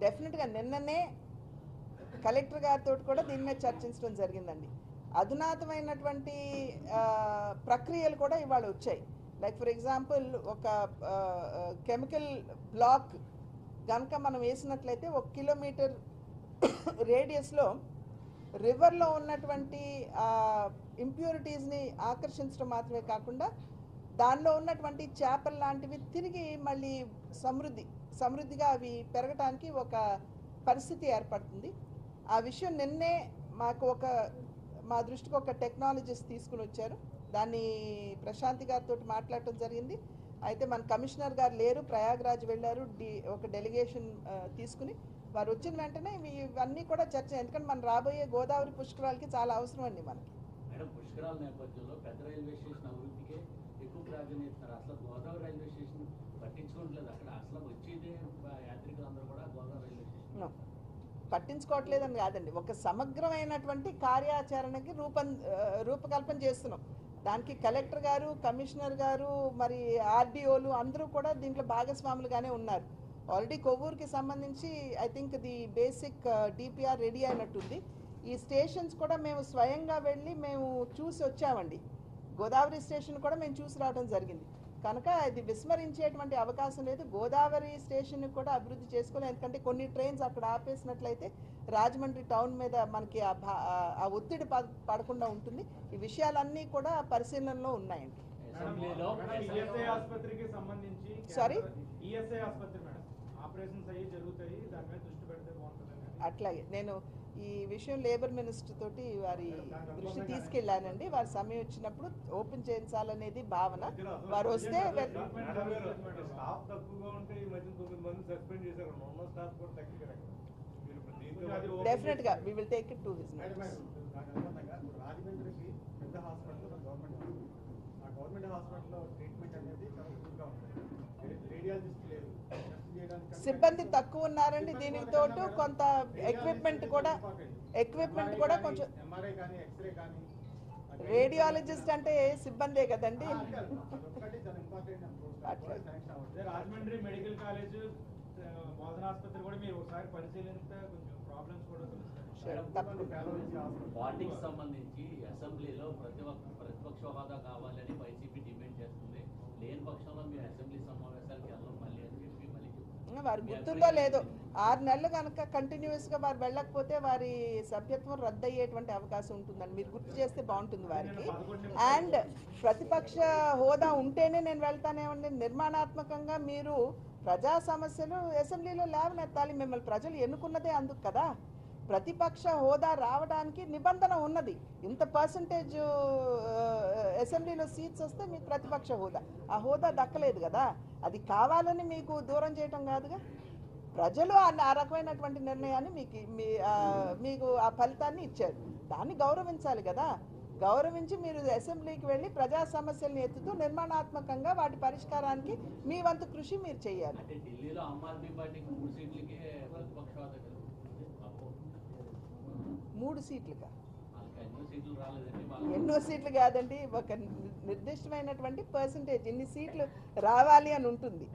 డెఫినెట్గా నిన్ననే కలెక్టర్ గారితో కూడా దీని మీద చర్చించడం జరిగిందండి. అధునాతమైనటువంటి ప్రక్రియలు కూడా ఇవాళ వచ్చాయి. లైక్ ఫర్ ఎగ్జాంపుల్ ఒక కెమికల్ బ్లాక్ కనుక మనం వేసినట్లయితే 1 కిలోమీటర్ రేడియస్లో రివర్లో ఉన్నటువంటి ఇంప్యూరిటీస్ని ఆకర్షించడం మాత్రమే కాకుండా దానిలో ఉన్నటువంటి చేపలు లాంటివి తిరిగి మళ్ళీ సమృద్ధిగా అవి పెరగడానికి ఒక పరిస్థితి ఏర్పడుతుంది. ఆ విషయం నిన్నే మా దృష్టికి ఒక టెక్నాలజిస్ట్ తీసుకుని వచ్చారు. దాన్ని ప్రశాంతి గారితో మాట్లాడటం జరిగింది. అయితే మన కమిషనర్ గారు లేరు, ప్రయాగ్రాజ్ వెళ్ళారు. ఒక డెలిగేషన్ తీసుకుని వారు వచ్చిన వెంటనే ఇవన్నీ కూడా చర్చ, ఎందుకంటే మనం రాబోయే గోదావరి పుష్కరాలకి చాలా అవసరం అండి మనకి. మేడం, పుష్కరాల నేపథ్యంలో పెద్ద రైల్వే స్టేషన్ అభివృద్ధికే ఎక్కువ ప్రాధాన్యత ఇస్తారు. అసలు గోదావరి రైల్వే స్టేషన్ పట్టించుకోవట్లేదు. అక్కడ అసలు వచ్చేదే యాత్రికులందరూ కూడా గోదావరి రైల్వే స్టేషన్ పట్టించుకోవట్లేదని కాదండి, ఒక సమగ్రమైనటువంటి కార్యాచరణకి రూపకల్పన చేస్తున్నాం. దానికి కలెక్టర్ గారు, కమిషనర్ గారు, మరి ఆర్డీఓలు అందరూ కూడా దీంట్లో భాగస్వాములుగానే ఉన్నారు. ఆల్రెడీ కొవ్వూరుకి సంబంధించి I think the basic DPR ready అయినట్టుంది. ఈ స్టేషన్స్ కూడా మేము స్వయంగా వెళ్ళి మేము చూసి వచ్చామండి. గోదావరి స్టేషన్ కూడా మేము చూసి రావడం జరిగింది. కనుక ఇది విస్మరించేటువంటి అవకాశం లేదు. గోదావరి స్టేషన్ కూడా అభివృద్ధి చేసుకోవాలి. ఎందుకంటే కొన్ని ట్రైన్స్ అక్కడ ఆపేసినట్లయితే రాజమండ్రి టౌన్ మీద మనకి ఆ ఒత్తిడి పడకుండా ఉంటుంది. ఈ విషయాలన్నీ కూడా పరిశీలనలో ఉన్నాయండి. సారీ, అట్లాగే నేను ఈ విషయం లేబర్ మినిస్టర్ తోటి వారి దృష్టి తీసుకెళ్లానండి. వారి సమయం వచ్చినప్పుడు ఓపెన్ చేయించాలనేది భావన. వారు వస్తే డెఫినెట్ గా we will take it to his notice. సిబ్బంది తక్కువ ఉన్నారండి. దీనికి తోటు కొంత ఎక్విప్మెంట్ కూడా కొంచెం రేడియాలజిస్ట్ అంటే సిబ్బందే కదండి. రాజమండ్రి మెడికల్ కాలేజ్ బోధన ఆసుపత్రి కూడా మీరు ఒకసారి పరిశీలిస్తే కొంచెం ప్రాబ్లమ్స్ కూడా Sure, తప్పకుండా. వాటికి సంబంధించి అసెంబ్లీలో ప్రతిపక్ష హోదా కావాలని వైసీపీ డిమాండ్ చేస్తుంది. లేని పక్షంలో మీరు అసెంబ్లీ సమావేశాలకు వెళ్ళడం మళ్ళీ అని చెప్పి మళ్ళీ చెప్తున్నారు. వారు గుర్తుందో లేదో 6 నెలలు కనుక కంటిన్యూస్గా వారు వెళ్ళకపోతే వారి సభ్యత్వం రద్దు అయ్యేటువంటి అవకాశం ఉంటుందని మీరు గుర్తు చేస్తే బాగుంటుంది వారికి. అండ్ ప్రతిపక్ష హోదా ఉంటేనే నేను వెళ్తానేమండి. నిర్మాణాత్మకంగా మీరు ప్రజా సమస్యలు అసెంబ్లీలో లేవనెత్తాలి. మిమ్మల్ని ప్రజలు ఎన్నుకున్నదే అందుకు కదా. ప్రతిపక్ష హోదా రావడానికి నిబంధన ఉన్నది. ఇంత పర్సంటేజ్ అసెంబ్లీలో సీట్స్ వస్తే మీకు ప్రతిపక్ష హోదా, ఆ హోదా దక్కలేదు కదా. అది కావాలని మీకు దూరం చేయటం కాదుగా. ప్రజలు ఆ రకమైనటువంటి నిర్ణయాన్ని మీకు ఆ ఫలితాన్ని ఇచ్చారు. దాన్ని గౌరవించాలి కదా. గౌరవించి మీరు అసెంబ్లీకి వెళ్ళి ప్రజా సమస్యల్ని ఎత్తుతూ నిర్మాణాత్మకంగా వాటి పరిష్కారానికి మీ వంతు కృషి మీరు చేయాలి. అంటే ఢిల్లీలో ఆమ్ ఆద్మీ పార్టీకి 3 సీట్లకే ప్రతిపక్ష హోదా కలుగుతుంది. 3 సీట్లుగా వాళ్ళకి ఎన్నో సీట్లు రాలేదండి. ఎన్నో సీట్లు కాదండి, ఒక నిర్దిష్టమైనటువంటి పర్సంటేజ్ ఇన్ని సీట్లు రావాలి అని ఉంటుంది.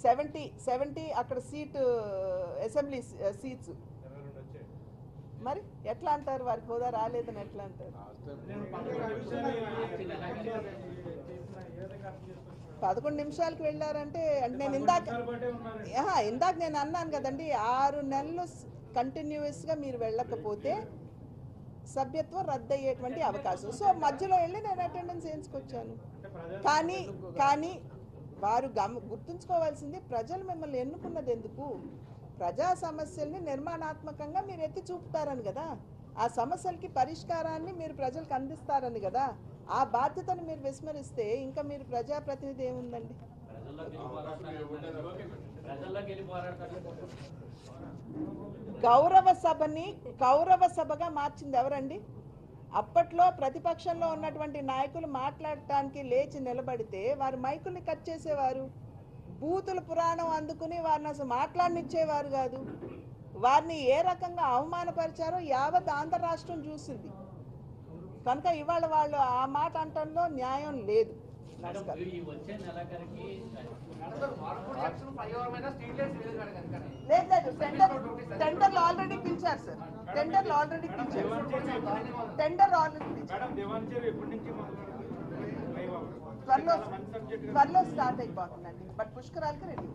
70 అక్కడ సీటు అసెంబ్లీ సీట్స్. మరి ఎట్లా అంటారు వారికి హోదా రాలేదని ఎట్లా అంటారు? 11 నిమిషాలకు వెళ్ళారంటే నేను ఇందాక నేను అన్నాను కదండి, 6 నెలలు కంటిన్యూస్గా మీరు వెళ్ళకపోతే సభ్యత్వం రద్దు అయ్యేటువంటి అవకాశం. సో మధ్యలో వెళ్ళి నేను అటెండెన్స్ వేయించుకొచ్చాను. కానీ వారు గుర్తుంచుకోవాల్సింది, ప్రజలు మిమ్మల్ని ఎన్నుకున్నది ఎందుకు? ప్రజా సమస్యల్ని నిర్మాణాత్మకంగా మీరు ఎత్తి చూపుతారని కదా. ఆ సమస్యలకి పరిష్కారాన్ని మీరు ప్రజలకు అందిస్తారని కదా. ఆ బాధ్యతను మీరు విస్మరిస్తే ఇంకా మీరు ప్రజాప్రతినిధి ఏముందండి? కౌరవ సభగా మార్చింది ఎవరండి? అప్పట్లో ప్రతిపక్షంలో ఉన్నటువంటి నాయకులు మాట్లాడటానికి లేచి నిలబడితే వారు మైకుల్ని కట్ చేసేవారు. బూతుల పురాణం అందుకుని వారిని అసలు మాట్లాడనిచ్చేవారు కాదు. వారిని ఏ రకంగా అవమానపరిచారో యావత్ ఆంధ్ర రాష్ట్రం చూసింది. కనుక ఇవాళ వాళ్ళు ఆ మాట అంటంలో న్యాయం లేదు. లేదు, టెండర్లు ఆల్రెడీ పిలిచారు సార్. టెండర్లు ఆల్రెడీ పిలిచారు. త్వరలో స్టార్ట్ అయిపోతుందండి. బట్ పుష్కరాలకి రెడీ.